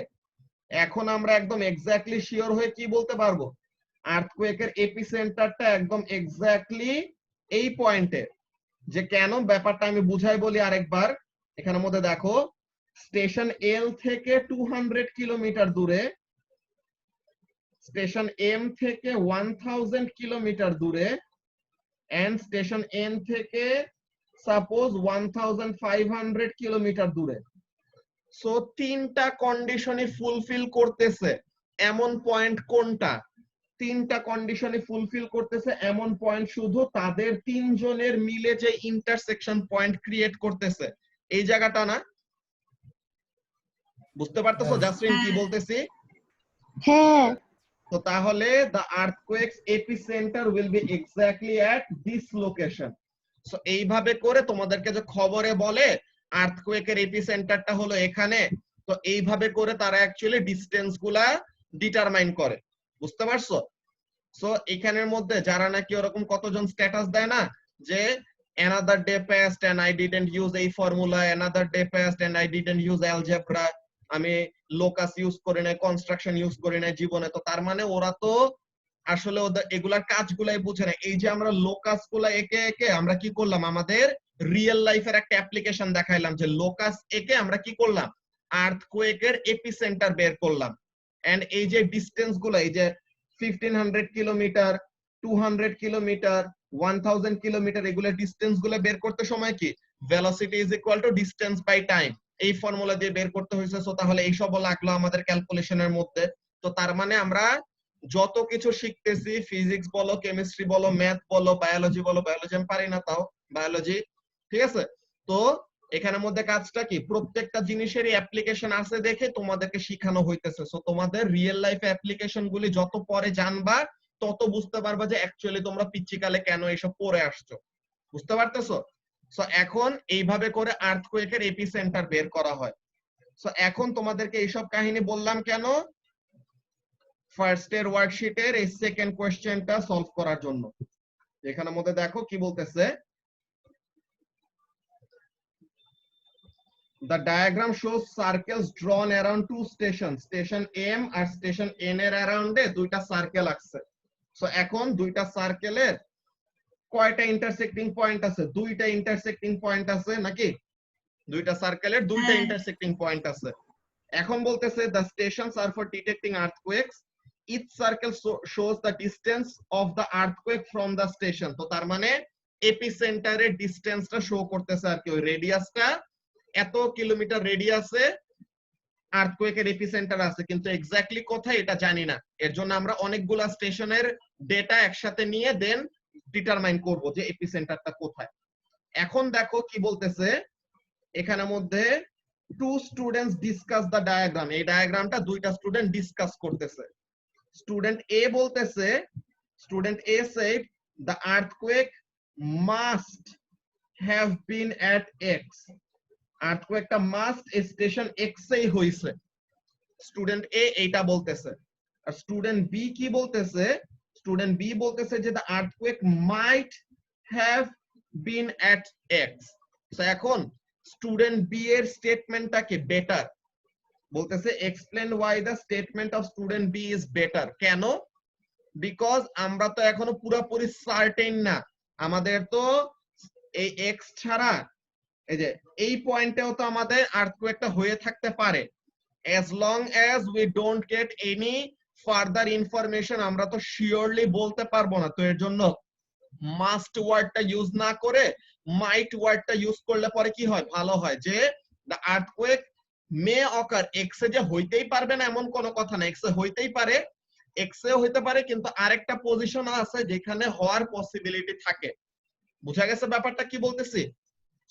এখন আমরা একদম এক্স্যাক্টলি শিওর হয়ে কি বলতে পারবো আর্থকোয়েকের এপিসেন্টারটা একদম এক্স্যাক্টলি এই পয়েন্টে যে কেন ব্যাপারটা আমি বুঝাই বলি আরেকবার এখানের মধ্যে দেখো স্টেশন এল থেকে 200 কিলোমিটার দূরে স্টেশন এম থেকে 1000 কিলোমিটার দূরে এন্ড স্টেশন এন থেকে সাপোজ 1500 কিলোমিটার দূরে সো তিনটা কন্ডিশনই ফুলফিল করতেছে এমন পয়েন্ট কোনটা তিনটা কন্ডিশনই ফুলফিল করতেছে এমন পয়েন্ট শুধু তাদের তিনজনের মিলে যে ইন্টারসেকশন পয়েন্ট ক্রিয়েট করতেছে এই জায়গাটা না বুঝতে পারতেছো জাসমিন কি বলতেছি হ্যাঁ তো তাহলে the earthquake's epicenter will be exactly at this location so এইভাবে করে তোমাদেরকে যে খবরে বলে আর্থকোয়েকের এপিসেন্টারটা হলো এখানে তো এইভাবে করে তারা অ্যাকচুয়ালি ডিসটেন্স গুলা ডিটারমাইন করে বুঝতে পারছো সো এখানের মধ্যে যারা নাকি ওরকম কতজন স্ট্যাটাস দেয় না যে another day passed and I didn't use এই formula another day passed and I didn't use algebra আমি লোকাস ইউজ করি না কনস্ট্রাকশন ইউজ করি না জীবনে তো তার মানে ওরা তো আসলে ওদের এগুলার কাজগুলাই বুঝে না এই যে আমরা লোকাস গুলা একে একে আমরা কি করলাম আমাদের রিয়েল লাইফের একটা অ্যাপ্লিকেশন দেখাইলাম যে লোকাস একে আমরা কি করলাম আর্থকোয়েকের এপিসেন্টার বের করলাম এন্ড এই যে ডিসটেন্স গুলা এই যে 1500 কিলোমিটার 200 কিলোমিটার 1000 কিলোমিটার এগুলা ডিসটেন্স গুলা বের করতে সময় কি velocity is equal to distance by time এই ফর্মুলা দিয়ে বের করতে হয়েছে সো তাহলে এই সব লাগলো আমাদের ক্যালকুলেশনের মধ্যে তো তার মানে আমরা যত কিছু শিখতেছি ফিজিক্স বলো কেমিস্ট্রি বলো ম্যাথ বলো বায়োলজি আমি পারি না তাও বায়োলজি ঠিক আছে তো এখানের মধ্যে কাজটা কি প্রত্যেকটা জিনিসেরই অ্যাপ্লিকেশন আছে দেখে তোমাদেরকে শেখানো হইতেছে সো তোমাদের রিয়েল লাইফে অ্যাপ্লিকেশন গুলি যত পরে জানবা তত বুঝতে পারবা যে অ্যাকচুয়ালি তোমরা পিচ্চিকালে কেন এইসব পড়ে আসছো বুঝতে পারতেছো সো এখন এইভাবে করে আর্থকোয়েকের এপিসেন্টার বের করা হয় সো এখন তোমাদেরকে এইসব কাহিনী বললাম কেন ফার্স্ট এর ওয়ার্কশিটের এই সেকেন্ড কোশ্চেনটা সলভ করার জন্য এখানের মধ্যে দেখো কি বলতেছে The diagram shows circles drawn around two stations, station M R station N এর around এ দুইটা সার্কেল আছে সো এখন দুইটা সার্কেলের কয়টা ইন্টারসেক্টিং পয়েন্ট আছে দুইটা ইন্টারসেক্টিং পয়েন্ট আছে নাকি দুইটা সার্কেলের দুইটা ইন্টারসেক্টিং পয়েন্ট আছে এখন বলতেছে the stations are for detecting earthquakes each circle shows the distance of the earthquake from the station তো তার মানে এপিসেন্টারের ডিসটেন্সটা শো করতেছে আর কি ওই রেডিয়াসটা এত কিলোমিটার রেডিয়াসে আর্থকোয়েকের এপিসেন্টার আছে কিন্তু এক্স্যাক্টলি কোথায় এটা জানি না এর জন্য আমরা অনেকগুলা স্টেশনের ডেটা একসাথে নিয়ে দেন ডিটারমাইন করব যে এপিসেন্টারটা কোথায় এখন দেখো কি বলতেছে এখানের মধ্যে two students discuss the diagram এই ডায়াগ্রামটা দুইটা স্টুডেন্ট ডিসকাস করতেছে স্টুডেন্ট এ বলতেছে student A said the earthquake must have been at X আর্থকোয়েকটা মাস্ট স্টেশন এক্স এই হইছে স্টুডেন্ট এ এইটা বলতেছে আর স্টুডেন্ট বি কি বলতেছে স্টুডেন্ট বি বলতেছে যে the earthquake might have been at X so এখন স্টুডেন্ট বি এর স্টেটমেন্টটা কি বেটার বলতেছে explain why the statement of student B is better কেন বিকজ আমরা তো এখনো পুরোপুরি সার্টেন না আমাদের তো এই এক্স ছাড়া এই যে এই পয়েন্টেও তো আমাদের আর্থকোয়েকটা হয়ে থাকতে পারে as long as we don't get any further information আমরা তো শিওরলি বলতে পারবো না তো এর জন্য মাস্ট ওয়ার্ডটা ইউজ না করে মাইট ওয়ার্ডটা ইউজ করলে পরে কি হয় ভালো হয় যে the earthquake may occur X এ যে হইতেই পারবে না এমন কোনো কথা না এক্স এ হইতেই পারে এক্স এ হইতে পারে কিন্তু আরেকটা পজিশন আছে যেখানে হওয়ার পসিবিলিটি থাকে বুঝা গেছে ব্যাপারটা কি বলতেছি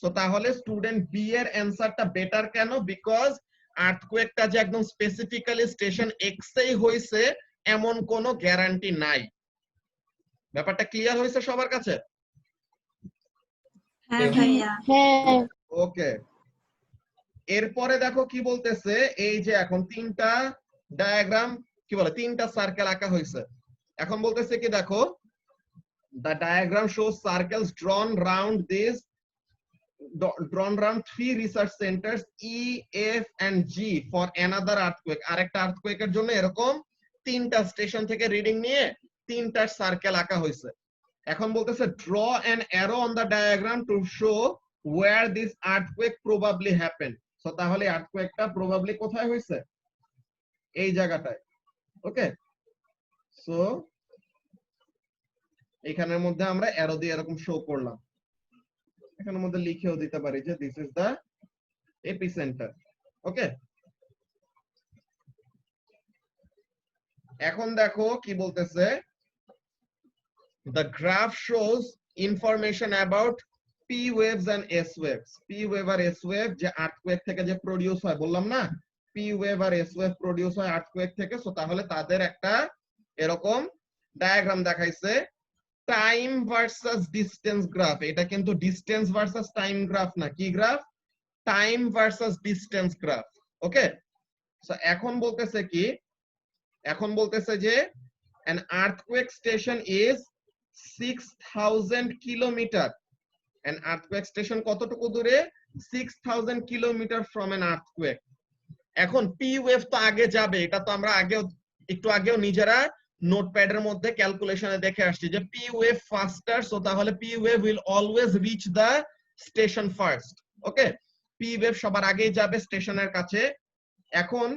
সো তাহলে স্টুডেন্ট বি এর অ্যানসারটা বেটার কেন বিকজ আর্থকোয়েকটা যে একদম স্পেসিফিক্যালি স্টেশন এক্স এই হইছে এমন কোনো গ্যারান্টি নাই ব্যাপারটা ক্লিয়ার হইছে সবার কাছে হ্যাঁ ভাইয়া হ্যাঁ ওকে এরপরে দেখো কি বলতেছে এই যে এখন তিনটা ডায়াগ্রাম কি বলে তিনটা সার্কেল আঁকা হয়েছে। এখন বলতেছে কি দেখো, the diagram shows circles drawn round three research centers E, F and G for another earthquake. আরেকটা আর্থকোয়েকের জন্য এরকম তিনটা স্টেশন থেকে রিডিং নিয়ে তিনটা সার্কেল আঁকা হয়েছে। এখন বলতেছে draw an arrow on the diagram to show where this earthquake probably happened. So তাহলে আর্থকোয়েকটা প্রবাবলি কোথায় হয়েছে? এই জায়গাটায়। ওকে, সো এখানের মধ্যে আমরা অ্যারো দিয়ে এরকম শো করলাম। এখানের মধ্যে লিখেও দিতে পারি যে দিস ইজ দা এপিসেন্টার। ওকে, এখন দেখো কি বলতেছে, the graph shows information about P waves and S waves. P wave R S wave যে আর্থকোয়েক থেকে যে প্রোডিউস হয়, বললাম না P wave আর S wave প্রোডিউস হয় আর্থকোয়েক থেকে। সো তাহলে তাদের একটা এরকম ডায়াগ্রাম দেখাইছে, টাইম ভার্সাস ডিসটেন্স গ্রাফ। এটা কিন্তু ডিসটেন্স ভার্সাস টাইম গ্রাফ না, কি graph? Time versus distance graph. Okay, so এখন বলতেছে কি, এখন বলতেছে যে an earthquake station is 6000 kilometre. an earthquake station কতটুকু দূরে? 6000 কিলোমিটার from an earthquake. এখন পি ওয়েভ তো আগে যাবে, এটা তো আমরা একটু আগেও নিজেরা নোটপ্যাডের মধ্যে ক্যালকুলেশনে দেখে আসছি যে পি ওয়েভ ফাস্টার, সো তাহলে P wave will always reach the station first. Okay, P wave সবার আগেই যাবে স্টেশনের কাছে। এখন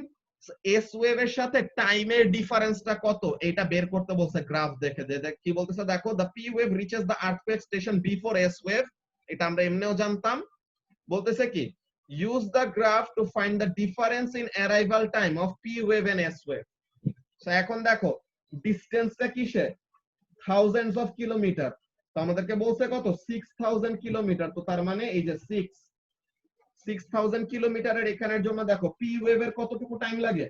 এস ওয়েভের সাথে টাইমের ডিফারেন্সটা কত এটা বের করতে বলছে গ্রাফ দেখে। কি বলতেছে দেখো, the p wave reaches the earthquake station before s wave, এটা আমরা এমনিও জানতাম। বলতেছে কি, use the graph to find the difference in arrival time of p wave and s wave. So এখন দেখো ডিসটেন্সটা কিসে? Thousands of kilometre. তো আমাদেরকে বলছে কত? 6000 কিলোমিটার। তো তার মানে এই যে 6000 কিলোমিটারের এখানের জন্য দেখো পি ওয়েভের কতটুকু টাইম লাগে?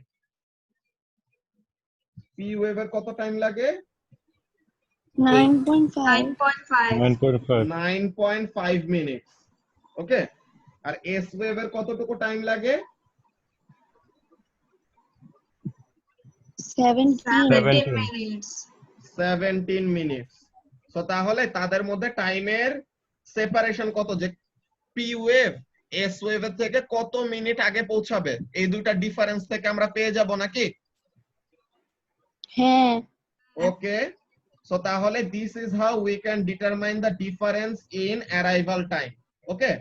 পি ওয়েভের কত টাইম লাগে? 9.5 মিনিটস। ওকে, আর এস ওয়েভের কতটুকু টাইম লাগে? 17 মিনিটস। সো তাহলে তাদের মধ্যে টাইমের সেপারেশন কত? যে পি ওয়েভ এস ওয়েভের থেকে কত মিনিট আগে পৌঁছাবে, এই দুইটা ডিফারেন্স থেকে আমরা পেয়ে যাব নাকি? হ্যাঁ। ওকে, সো তাহলে this is how we can determine the difference in arrival time. Okay,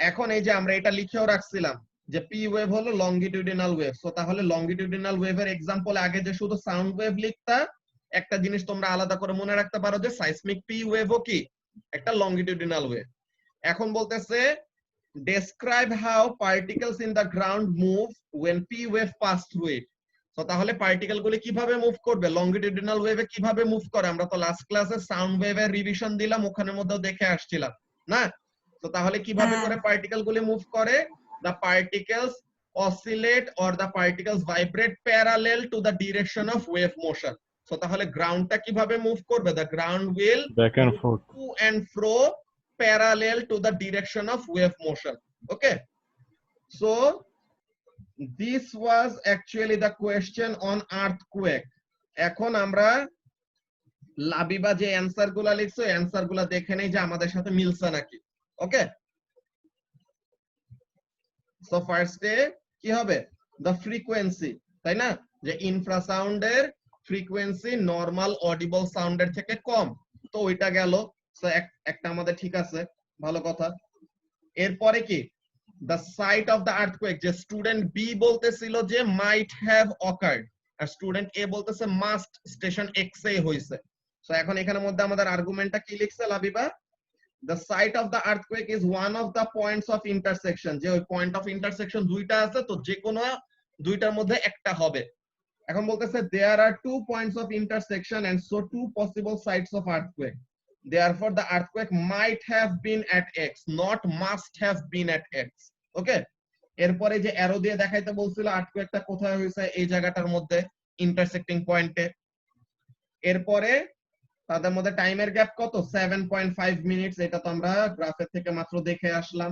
এখন এই যে আমরা এটা লিখেও রাখছিলাম যে পি ওয়েভ হলো লংগিটিউডিনাল ওয়েভ। সো তাহলে লংগিটিউডিনাল ওয়েভের এক্সাম্পল আগে যে শুধু সাউন্ড ওয়েভ লিখতা, একটা জিনিস তোমরা আলাদা করে মনে রাখতে পারো যে সাইসমিক পি ওয়েভও কি একটা লংগিটিউডিনাল ওয়েভ। এখন বলতেছে describe how particles in the ground move when p wave pass through it. So তাহলে পার্টিকেল গুলি কিভাবে মুভ করবে? লংগিটিউডিনাল ওয়েভে কিভাবে মুভ করে আমরা তো লাস্ট ক্লাসে সাউন্ড ওয়েভের রিভিশন দিলাম, ওখানের মধ্যেও দেখে আসছিলাম না? তো তাহলে কিভাবে করে পার্টিকেল গুলি মুভ করে? the particles oscillate or the particles vibrate parallel to the direction of wave motion. So তাহলে গ্রাউন্ডটা কিভাবে মুভ করবে? the ground will back and forth to and fro parallel to the direction of wave motion. Okay, so this was actually the question on earthquake. এখন আমরা লাবিবা যে অ্যানসার গুলা লিখছো, অ্যানসার গুলা দেখে নেই যে আমাদের সাথে মিলছে নাকি। ওকে, সো ফার্স্টে কি হবে? the frequency, তাই না? যে ইনফ্রাসাউন্ডের ফ্রিকোয়েন্সি নরমাল অডিবল সাউন্ডের থেকে কম, তো ওইটা গেল। সো একটা আমাদের ঠিক আছে, ভালো কথা। এরপরে কি, the site of the earthquake, যে স্টুডেন্ট বি বলতেছিল যে might have occurred আর স্টুডেন্ট এ বলতেছে must স্টেশন এক্স এ হইছে। সো এখন এখানের মধ্যে আমাদের আর্গুমেন্টটা কি লিখছে Labiba? the site of the earthquake is one of the points of intersection, যে ওই পয়েন্ট অফ ইন্টারসেকশন দুইটা আছে, তো যে কোনো দুইটার মধ্যে একটা হবে। এখন বলতেছে there are 2 points of intersection and so 2 possible sites of earthquake, therefore the earthquake might have been at x not must have been at x. ওকে, এরপরে যে অ্যারো দিয়ে দেখাইতে বলছিল আর্থকোয়েকটা কোথায় হয়েছে, এই জায়গাটার মধ্যে ইন্টারসেক্টিং পয়েন্টে। এরপরে তাদের মধ্যে টাইমের গ্যাপ কত? 7.5 মিনিটস, এটা তো আমরা গ্রাফের থেকে মাত্র দেখে আসলাম।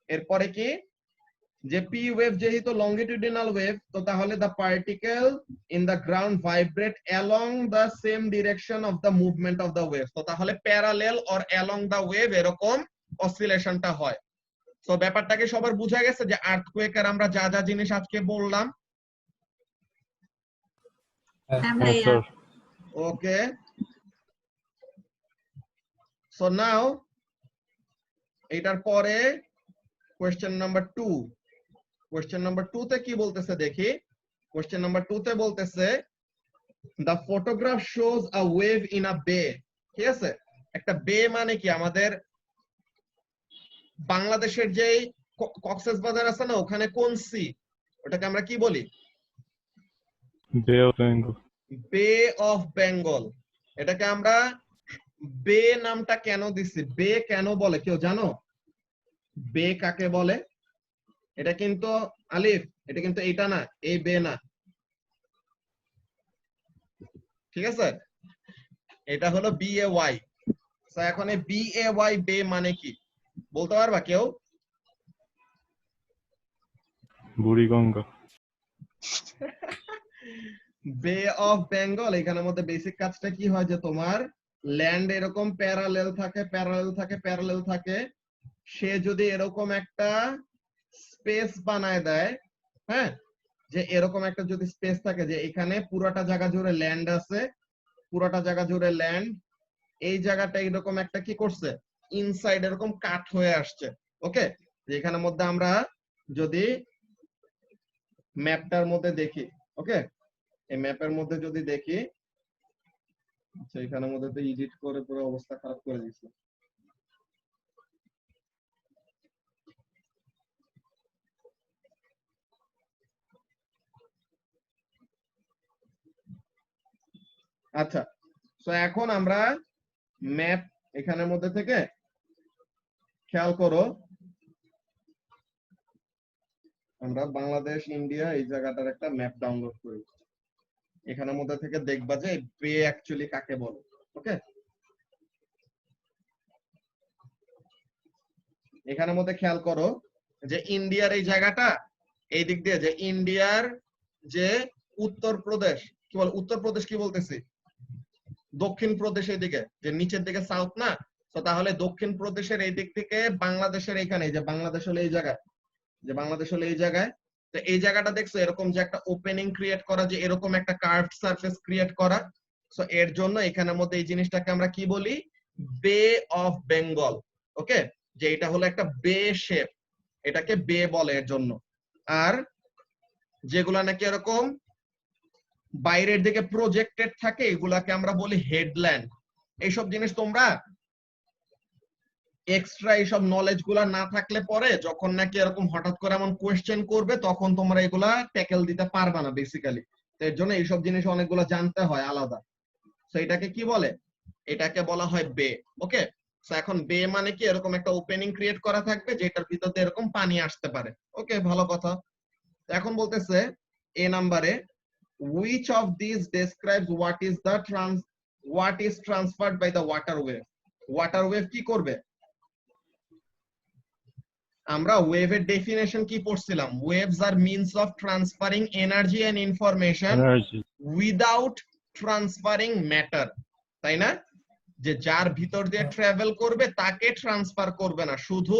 এরপরে কি, যে পি ওয়েভ যেহেতু লংগিটিউডিনাল ওয়েভ, তো তাহলে the particle in the ground vibrate along the same direction of the movement of the wave. তো তাহলে parallel or along the wave এরকম অসিলেশনটা হয়। তো ব্যাপারটাকে সবার বোঝা গেছে যে আর্থকোয়েকের আমরা যা যা জিনিস আজকে বললাম। ওকে, সো নাও এটার পরে কোয়েশ্চেন নাম্বার 2। কোয়েশ্চেন নাম্বার 2 তে কি বলতেছে দেখি। কোয়েশ্চেন নাম্বার 2 তে বলতেছে the photograph shows a wave in a bay। ঠিক আছে, একটা বে মানে কি, আমাদের বাংলাদেশের যে কক্সবাজার আছে না, ওখানে কোন সি, ওটাকে আমরা কি বলি? বে অফ বেঙ্গল। বে অফ বেঙ্গল। এটাকে আমরা বে নামটা কেন দিছি, বে কেন বলে কেউ জানো? বে কাকে বলে? এটা কিন্তু আলিফ, এটা কিন্তু এটা না, এই বে না, ঠিক আছে, এটা হলো বি এ ওয়াই। এখন এই বি এ ওয়াই বে মানে কি বলতে পারবা কেউ? বুড়িগঙ্গা। বে অফ বেঙ্গল, এখানের মধ্যে বেসিক কাজটা কি হয় যে তোমার ল্যান্ড এরকম প্যারালেল থাকে, প্যারালেল থাকে, প্যারালেল থাকে, সে যদি এরকম একটা স্পেস বানায় দেয়, হ্যাঁ, যে এরকম একটা যদি স্পেস থাকে যে এখানে পুরোটা জায়গা জুড়ে ল্যান্ড আছে, পুরোটা জায়গা জুড়ে ল্যান্ড, এই জায়গাটা এরকম একটা কি করছে, ইনসাইড এরকম কাট হয়ে আসছে। ওকে, এখানের মধ্যে আমরা যদি ম্যাপটার মধ্যে দেখি, ওকে, এই ম্যাপের মধ্যে যদি দেখি, আচ্ছা এখানের মধ্যে তো এডিট করে পুরো অবস্থা খারাপ করে দিয়েছে। আচ্ছা, তো এখন আমরা ম্যাপ এখানের মধ্যে থেকে খেয়াল করো, আমরা বাংলাদেশ ইন্ডিয়া এই জায়গাটার একটা ম্যাপ ডাউনলোড করি, এখানের মধ্যে থেকে দেখবা যে বে অ্যাকচুয়ালি কাকে বলে। ওকে, এখানের মধ্যে খেয়াল করো যে ইন্ডিয়ার এই জায়গাটা, এই দিক দিয়ে যে ইন্ডিয়ার যে উত্তরপ্রদেশ, কি বল উত্তরপ্রদেশ কি বলতেছি, দক্ষিণ প্রদেশ এই দিকে, যে নিচের দিকে সাউথ না, তো তাহলে দক্ষিণ প্রদেশের এই দিক থেকে বাংলাদেশের এইখানে, যে বাংলাদেশ হলো এই জায়গায়, যে বাংলাদেশ হলো এই জায়গায়, তো এই জায়গাটা দেখছো এরকম যে একটা ওপেনিং ক্রিয়েট করা, যে এরকম একটা কার্ভড সারফেস ক্রিয়েট করা। সো এর জন্য এখানের মধ্যে এই জিনিসটাকে আমরা কি বলি, বে অফ বেঙ্গল। ওকে, যে এটা হলো একটা বে শেপ, এটাকে বে বলে এর জন্য। আর যেগুলা নাকি এরকম বাইরের দিকে প্রজেক্টেড থাকে, এগুলাকে আমরা বলি হেডল্যান্ড। এইসব জিনিস তোমরা এক্সট্রা এইসব নলেজ গুলা না থাকলে পরে যখন নাকি এরকম হঠাৎ করে এমন কোয়েশ্চেন করবে, তখন তোমরা এগুলা ট্যাকেল দিতে পারবা না বেসিক্যালি। এর জন্য এইসব জিনিস অনেকগুলো জানতে হয় আলাদা। তো এটাকে কি বলে, এটাকে বলা হয় বে। ওকে, তো এখন বে মানে কি, এরকম একটা ওপেনিং ক্রিয়েট করা থাকবে যেটার ভিতর দিয়ে এরকম পানি আসতে পারে। ওকে, ভালো কথা। এখন বলতেছে এ নাম্বারে, which of these describes what is transferred by the water wave? Water wave কি করবে? আমরা ওয়েভের ডেফিনেশন কি পড়ছিলাম, waves are means of transferring energy and information without transferring matter, তাই না? যে যার ভিতর দিয়ে ট্রাভেল করবে তাকে ট্রান্সফার করবে না, শুধু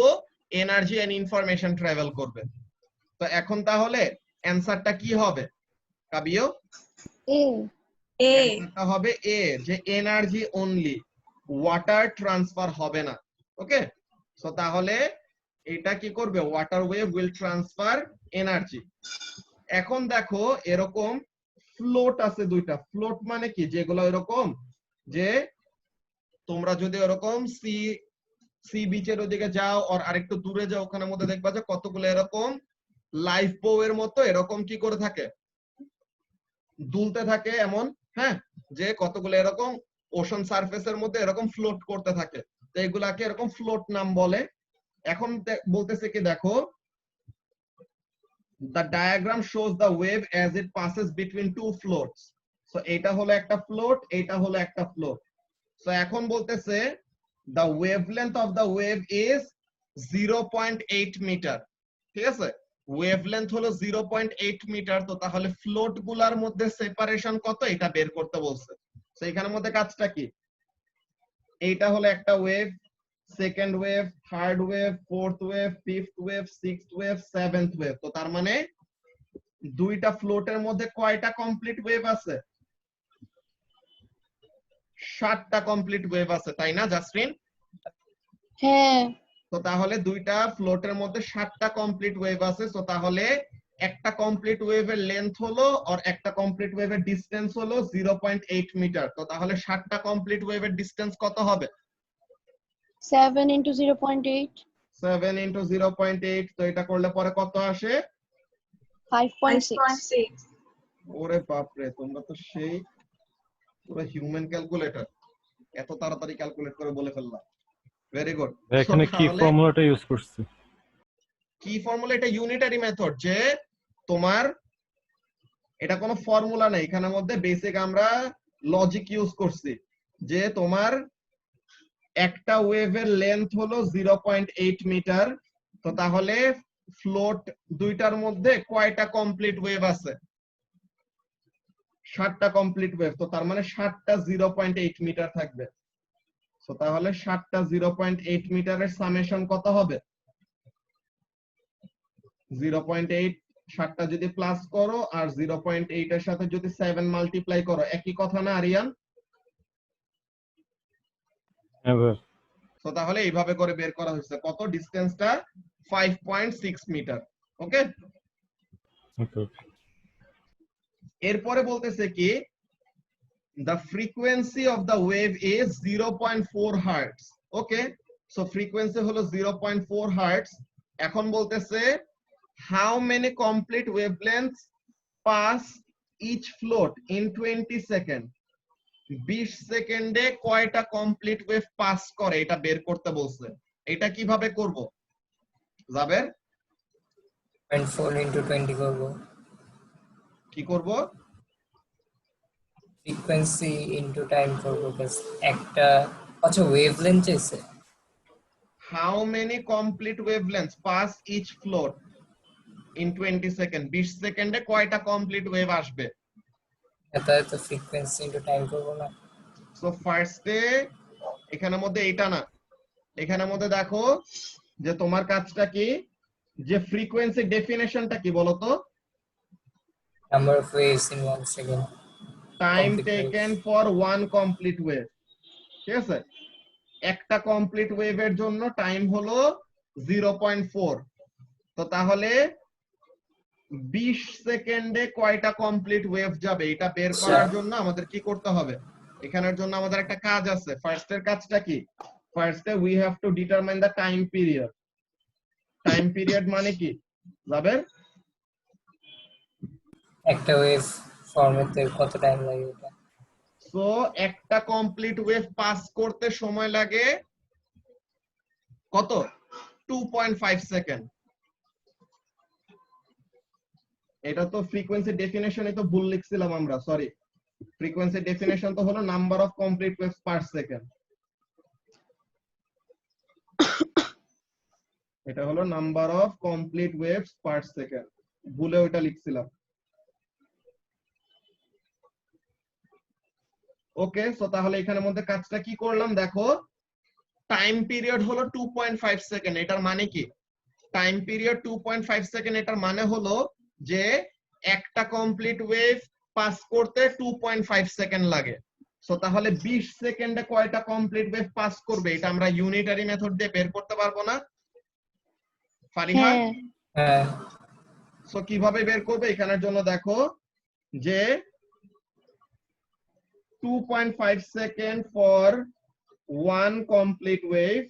এনার্জি এন্ড ইনফরমেশন ট্রাভেল করবে। তো এখন তাহলে অ্যানসারটা কি হবে কাবিও? এ অ্যানসারটা হবে এ, যে এনার্জি অনলি, ওয়াটার ট্রান্সফার হবে না। ওকে, সো তাহলে এটা কি করবে, water wave will transfer energy. এখন দেখো এরকম ফ্লোট আছে দুইটা। ফ্লোট মানে কি, যেগুলো এরকম যে তোমরা যদি এরকম সি বিচের ওদিকে যাও আর আরেকটু দূরে যাও, ওখানের মধ্যে দেখবা যে কতগুলো এরকম লাইফ বউয়ের মতো এরকম কি করে থাকে, দুলতে থাকে এমন, হ্যাঁ, যে কতগুলো এরকম ওশন সারফেসের মধ্যে এরকম ফ্লোট করতে থাকে, তো এগুলাকে এরকম ফ্লোট নাম বলে। এখন বলতেছে কি দেখো, the diagram shows the wave as it passes between two floats. So এটা হলো একটা ফ্লোট, এটা হলো একটা ফ্লোট। So এখন বলতেছে the wavelength of the wave is 0.8 মিটার। ঠিক আছে, ওয়েভলেন্থ হলো 0.8 মিটার, তো তাহলে ফ্লোট গুলার মধ্যে সেপারেশন কত এটা বের করতে বলছে। তো এখানের মধ্যে কাজটা কি, এইটা হলো একটা wave, second wave, third wave, fourth wave, fifth wave, sixth wave, seventh wave. তো তার মানে দুইটা ফ্লোটের মধ্যে কয়টা কমপ্লিট ওয়েভ আছে? 7টা কমপ্লিট ওয়েভ আছে, তাই না জাসমিন? হ্যাঁ। তো তাহলে দুইটা ফ্লোটের মধ্যে 7টা কমপ্লিট ওয়েভ আছে। তো তাহলে একটা কমপ্লিট ওয়েভের লেন্থ হলো আর একটা কমপ্লিট ওয়েভের ডিসটেন্স হলো 0.8 মিটার। তো তাহলে 7টা কমপ্লিট ওয়েভের ডিসটেন্স কত হবে? 7 into 0.8, 7 into 0.8। তো এটা করলে পরে কত আসে? 5.6. ওরে বাপরে, তোমরা তো সেই পুরো হিউম্যান ক্যালকুলেটর, এত তাড়াতাড়ি ক্যালকুলেট করে বলে ফেললাম। Very good. এখানে কি ফর্মুলাটা ইউজ করছি? কি ফর্মুলা? এটা ইউনিটারি মেথড, যে তোমার এটা কোনো ফর্মুলা নেই এখানের মধ্যে, বেসিক আমরা লজিক ইউজ করছি যে তোমার একটা ওয়েভের লেন্থ হলো 0.8 মিটার। তো তাহলে ফ্লোট দুইটার মধ্যে কয়টা কমপ্লিট ওয়েভ আছে? 7টা কমপ্লিট ওয়েভ। তো তার মানে 7টা 0.8 মিটার থাকবে। তো তাহলে 7টা 0.8 মিটারের সামেশন কত হবে? 0.8, 7টা যদি প্লাস করো আর 0.8 এর সাথে যদি 7 মাল্টিপ্লাই করো, একই কথা না আরিয়ান? হ্যাঁ। তো তাহলে এইভাবে করে বের করা হয়েছে কত ডিসটেন্সটা? 5.6 মিটার। ওকে, ওকে। এরপরে বলতেছে কি, the frequency of the wave is 0.4 hertz. Okay, so frequency হলো 0.4 hertz। এখন বলতেছে how many complete wavelengths pass each float in 20 seconds? 20 সেকেন্ডে কয়টা কমপ্লিট ওয়েভ পাস করে এটা বের করতে বলছে। এটা কিভাবে করব জাবের? 0.4 into 20 করব। কি করব? ফ্রিকোয়েন্সি ইনটু টাইম করব, বাস একটা। আচ্ছা, ওয়েভলেন্থ চাইছে। How many complete wavelengths pass each float in 20 seconds? 20 সেকেন্ডে কয়টা কমপ্লিট ওয়েভ আসবে? এটা তো ফ্রিকোয়েন্সি ইনটু টাইম করব না। সো ফার্স্টে এখানের মধ্যে এটা না, এখানের মধ্যে দেখো যে তোমার কাজটা কি, যে ফ্রিকোয়েন্সি ডেফিনেশনটা কি বলো তো? Number of waves in 1 second. Time Complete taken waves. For one complete wave. ঠিক আছে, একটা কমপ্লিট ওয়েভের জন্য টাইম হলো 0.4। তো তাহলে 20 সেকেন্ডে কয়টা কমপ্লিট ওয়েভ যাবে এটা বের করার জন্য আমাদের কি করতে হবে? এখানের জন্য আমাদের একটা কাজ আছে। ফার্স্টের কাজটা কি? ফার্স্টে we have to determine the time period. Time period মানে কি জাবের? একটা ওয়েভ ফর্ম হতে কত টাইম লাগে এটা? সো একটা কমপ্লিট ওয়েভ পাস করতে সময় লাগে কত? 2.5 সেকেন্ড। এটা তো ফ্রিকোয়েন্সি ডেফিনেশনে তো ভুল লিখছিলাম আমরা, সরি। ফ্রিকোয়েন্সি ডেফিনেশন তো হলো number of complete waves per second. এটা হলো number of complete waves per second, ভুলে ওইটা লিখছিলাম। ওকে, সো তাহলে এখানের মধ্যে কাজটা কি করলাম দেখো, টাইম পিরিয়ড হলো 2.5 সেকেন্ড। এটার মানে কি? টাইম পিরিয়ড 2.5 সেকেন্ড, এটার মানে হলো যে একটা কমপ্লিট ওয়েভ পাস করতে 2.5 সেকেন্ড লাগে। সো তাহলে 20 সেকেন্ডে কয়টা কমপ্লিট ওয়েভ পাস করবে এটা আমরা ইউনিটারি মেথড দিয়ে বের করতে পারবো না ফারিহা? হ্যাঁ। হ্যাঁ। সো কিভাবে বের করবে? এখানের জন্য দেখো যে 2.5 second for one complete wave.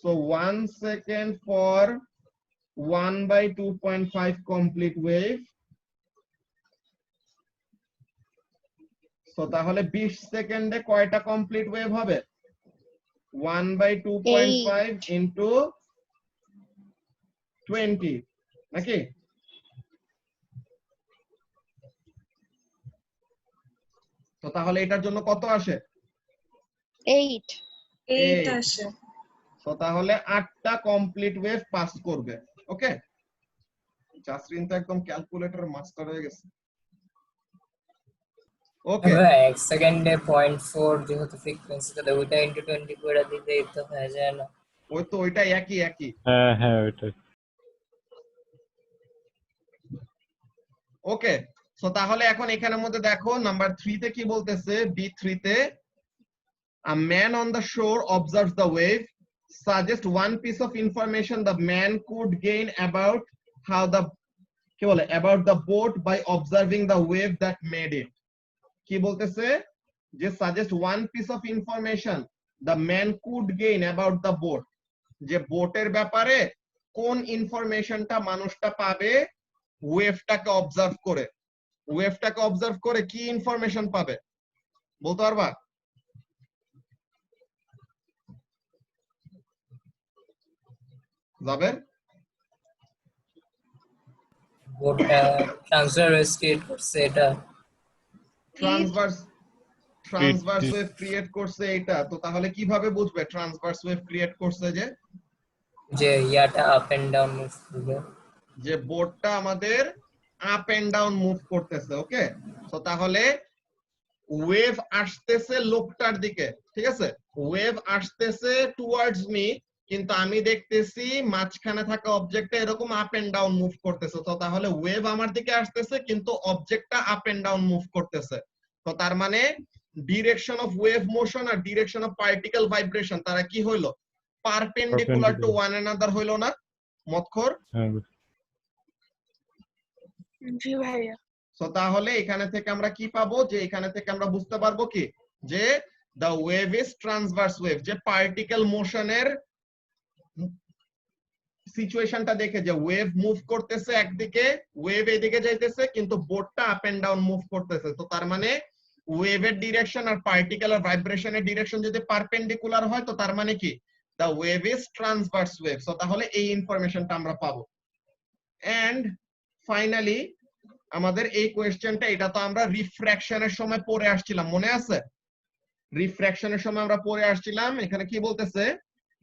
So 1 second for 1 by 2.5 complete wave. So তাহলে 20 সেকেন্ডে কয়টা কমপ্লিট ওয়েভ হবে? 1 by 2.5 into 20 নাকি? তো তাহলে এটার জন্য কত আসে? 8 8 আসে। সো তাহলে 8টা কমপ্লিট ওয়েভ পাস করবে। ওকে, জাসরিন তো একদম ক্যালকুলেটর মাস্টার হয়ে গেছে। ওকে, এক সেকেন্ডে 0.4 যেহেতু ফ্রিকোয়েন্সি, তাহলে ওইটা ইনটু 20 করে দিলেই তো হয়ে যায় না? ওই তো ওইটা একই। হ্যাঁ হ্যাঁ ওইটাই। ওকে, সো তাহলে এখন এখানের মধ্যে দেখো নাম্বার 3 তে কি বলতেছে, B3 তে a man on the shore observes the wave, suggest one piece of information the man could gain about how the কি বলে about the boat by observing the wave that made it। কি বলতেছে যে suggest one piece of information the man could gain about the boat, যে বোটের ব্যাপারে কোন ইনফরমেশনটা মানুষটা পাবে ওয়েভটাকে অবজার্ভ করে। ওয়েভটাকে অবজার্ভ করে কি ইনফরমেশন পাবে বলতে পারবা? জাবের? বোর্ডটা ট্রান্সভার্স ক্রিয়েট করছে, এটা ট্রান্সভার্স ওয়েভ ক্রিয়েট করছে এটা, তো তাহলে কিভাবে বুঝবে ট্রান্সভার্স ওয়েভ ক্রিয়েট করছে? যে ইয়াটা আপ এন্ড ডাউন মুভ করবে, যে বোর্ডটা আমাদের আপ এন্ড ডাউন মুভ করতেছে। ওকে, সো তাহলে ওয়েভ আসতেছে লোকটার দিকে, ঠিক আছে, ওয়েভ আসতেছে টুয়ার্ডস মি, কিন্তু আমি দেখতেছি মাঝখানে থাকা অবজেক্টটা এরকম আপ এন্ড ডাউন মুভ করতেছে। তো তাহলে ওয়েভ আমার দিকে আসতেছে কিন্তু অবজেক্টটা আপ এন্ড ডাউন মুভ করতেছে। তো তার মানে ডিরেকশন অফ ওয়েভ মোশন আর ডিরেকশন অফ পার্টিকেল ভাইব্রেশন তারা কি হইলো? পারপেন্ডিকুলার টু ওয়ান অ্যানাদার হইলো না মতখর? জি ভাইয়া। সো তাহলে এখানে থেকে আমরা কি পাবো, যে এখানে থেকে আমরা বুঝতে পারবো কি যে the wave is transverse wave, যে পার্টিকেল মোশনের সিচুয়েশনটা দেখে যে ওয়েভ মুভ করতেছে একদিকে, ওয়েভ এদিকে যাইতেছে কিন্তু বোটটা আপ এন্ড ডাউন মুভ করতেছে। তো তার মানে ওয়েভের ডিরেকশন আর পার্টিকেল আর ভাইব্রেশনের ডিরেকশন যদি পারপেন্ডিকুলার হয় তো তার মানে কি the wave is transverse wave। So তাহলে এই ইনফরমেশনটা আমরা পাবো। এন্ড ফাইনালি আমাদের এই কোয়েশ্চেনটা, এটা তো আমরা রিফ্র্যাকশনের সময় পড়ে আসছিলাম, মনে আছে? রিফ্র্যাকশনের সময় আমরা পড়ে আসছিলাম, এখানে কি বলতেছে,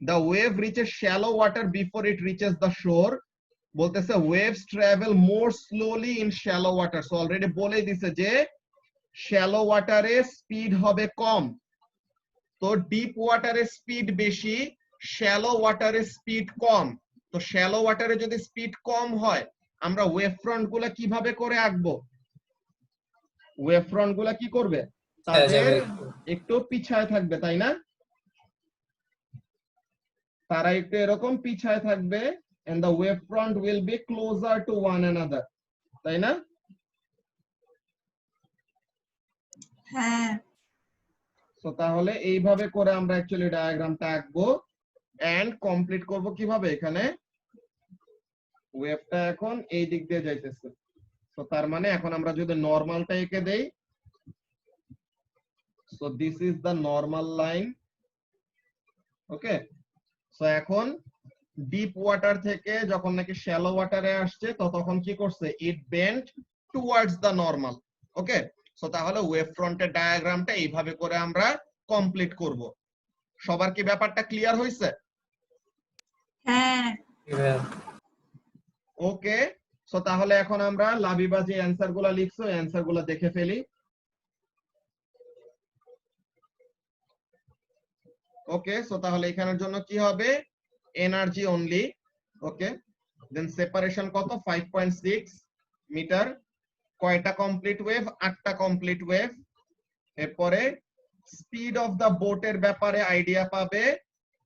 the wave reaches shallow water before it reaches the shore, বলতেছে waves travel more slowly in shallow water। So already বলে দিছে যে শ্যালো ওয়াটারে স্পিড হবে কম, তো ডিপ ওয়াটারে স্পিড বেশি, শ্যালো ওয়াটারে স্পিড কম। তো শ্যালো ওয়াটারে যদি স্পিড কম হয় আমরা ওয়েভ ফ্রন্ট গুলা কিভাবে করে আঁকবো? ওয়েভ ফ্রন্ট গুলা কি করবে? তাদের একটু পিছায় থাকবে, তাই না? তারা একটু এরকম পিছায় থাকবে and the wave front will be closer to one another, তাই না? হ্যাঁ। সো তাহলে এইভাবে করে আমরা অ্যাকচুয়ালি ডায়াগ্রামটা আঁকবো এন্ড কমপ্লিট করব কিভাবে? এখানে ওয়েভটা এখন এই দিক দিয়ে যাইতেছে, সো তার মানে এখন আমরা যদি নরমালটা এঁকে দেই, so this is the normal line. Okay, so এখন ডিপ ওয়াটার থেকে যখন নাকি শ্যালো ওয়াটারে আসছে তো তখন কি করছে? It bent towards the normal. Okay, so তাহলে ওয়েভ ফ্রন্টের ডায়াগ্রামটা এইভাবে করে আমরা কমপ্লিট করব। সবার কি ব্যাপারটা ক্লিয়ার হইছে? হ্যাঁ। ওকে, সো তাহলে এখন আমরা লাবিবা যে অ্যানসার গুলা লিখছো অ্যানসার গুলা দেখে ফেলি। ওকে, সো তাহলে এখানের জন্য কি হবে? Energy only. Okay, then separation কত? 5.6 মিটার। কয়টা কমপ্লিট ওয়েভ? 8টা কমপ্লিট ওয়েভ। এরপরে স্পিড অফ দা বোটের ব্যাপারে আইডিয়া পাবে,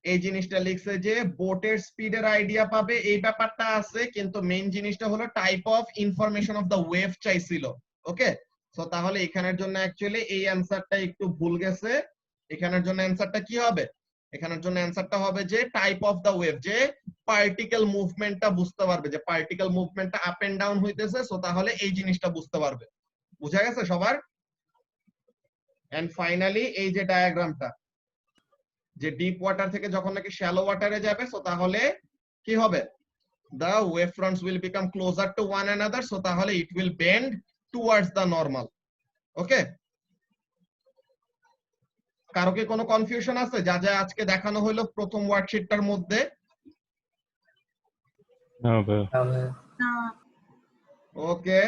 এই জিনিসটা লিখছে যে বোটের স্পিডের আইডিয়া পাবে, এই ব্যাপারটা আছে, কিন্তু মেইন জিনিসটা হলো type of information of the wave চাইছিল। ওকে, সো তাহলে এখানের জন্য অ্যাকচুয়ালি এই অ্যানসারটা একটু ভুল গেছে। এখানের জন্য অ্যানসারটা কি হবে? এখানের জন্য অ্যানসারটা হবে যে টাইপ অফ দা ওয়েভ, যে পার্টিকেল মুভমেন্টটা বুঝতে পারবে, যে পার্টিকেল মুভমেন্টটা আপ এন্ড ডাউন হইতেছে, সো তাহলে এই জিনিসটা বুঝতে পারবে। বুঝা গেছে সবার? এন্ড ফাইনালি এই যে ডায়াগ্রামটা, যে ডিপ ওয়াটার থেকে যখন নাকি শ্যালো ওয়াটারে যাবে সো তাহলে কি হবে? the wave fronts will become closer to one another, so তাহলে it will bend towards the normal. ওকে, কারো কি কোনো কনফিউশন আছে যা যা আজকে দেখানো হলো প্রথম ওয়ার্কশিটটার মধ্যে? না ভাই। না ওকে,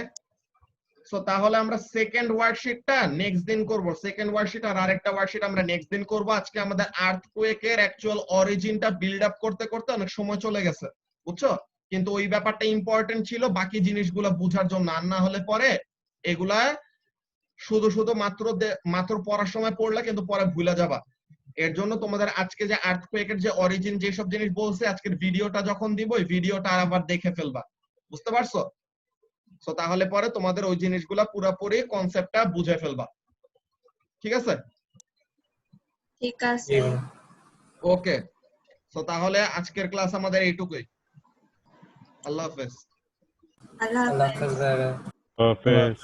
সো তাহলে আমরা সেকেন্ড ওয়ার্কশিটটা নেক্সট দিন করব। সেকেন্ড ওয়ার্কশিট আর আরেকটা ওয়ার্কশিট আমরা নেক্সট দিন করব। আজকে আমাদের আর্থকুয়েকের অ্যাকচুয়াল অরিজিনটা বিল্ড আপ করতে করতে অনেক সময় চলে গেছে, বুঝছো? কিন্তু ওই ব্যাপারটা ইম্পর্টেন্ট ছিল বাকি জিনিসগুলো বোঝার জন্য, আর না হলে পরে এগুলা শুধু শুধু মাত্র পড়ার সময় পড়লে কিন্তু পরে ভুলে যাবা। এর জন্য তোমাদের আজকে যে আর্থকুয়েকের যে অরিজিন যেসব জিনিস বলছে আজকের ভিডিওটা যখন দিব ওই ভিডিওটা আবার দেখে ফেলবা, বুঝতে পারছো? সো তাহলে পরে তোমাদের ওই জিনিসগুলা পুরোপুরি কনসেপ্টটা বুঝে ফেলবা, ঠিক আছে? ঠিক আছে ওকে, সো তাহলে আজকের ক্লাস আমাদের এইটুকুই। আল্লাহ হাফেজ। আল্লাহ আল্লাহ হাফেজ হাফেজ। হাফেজ।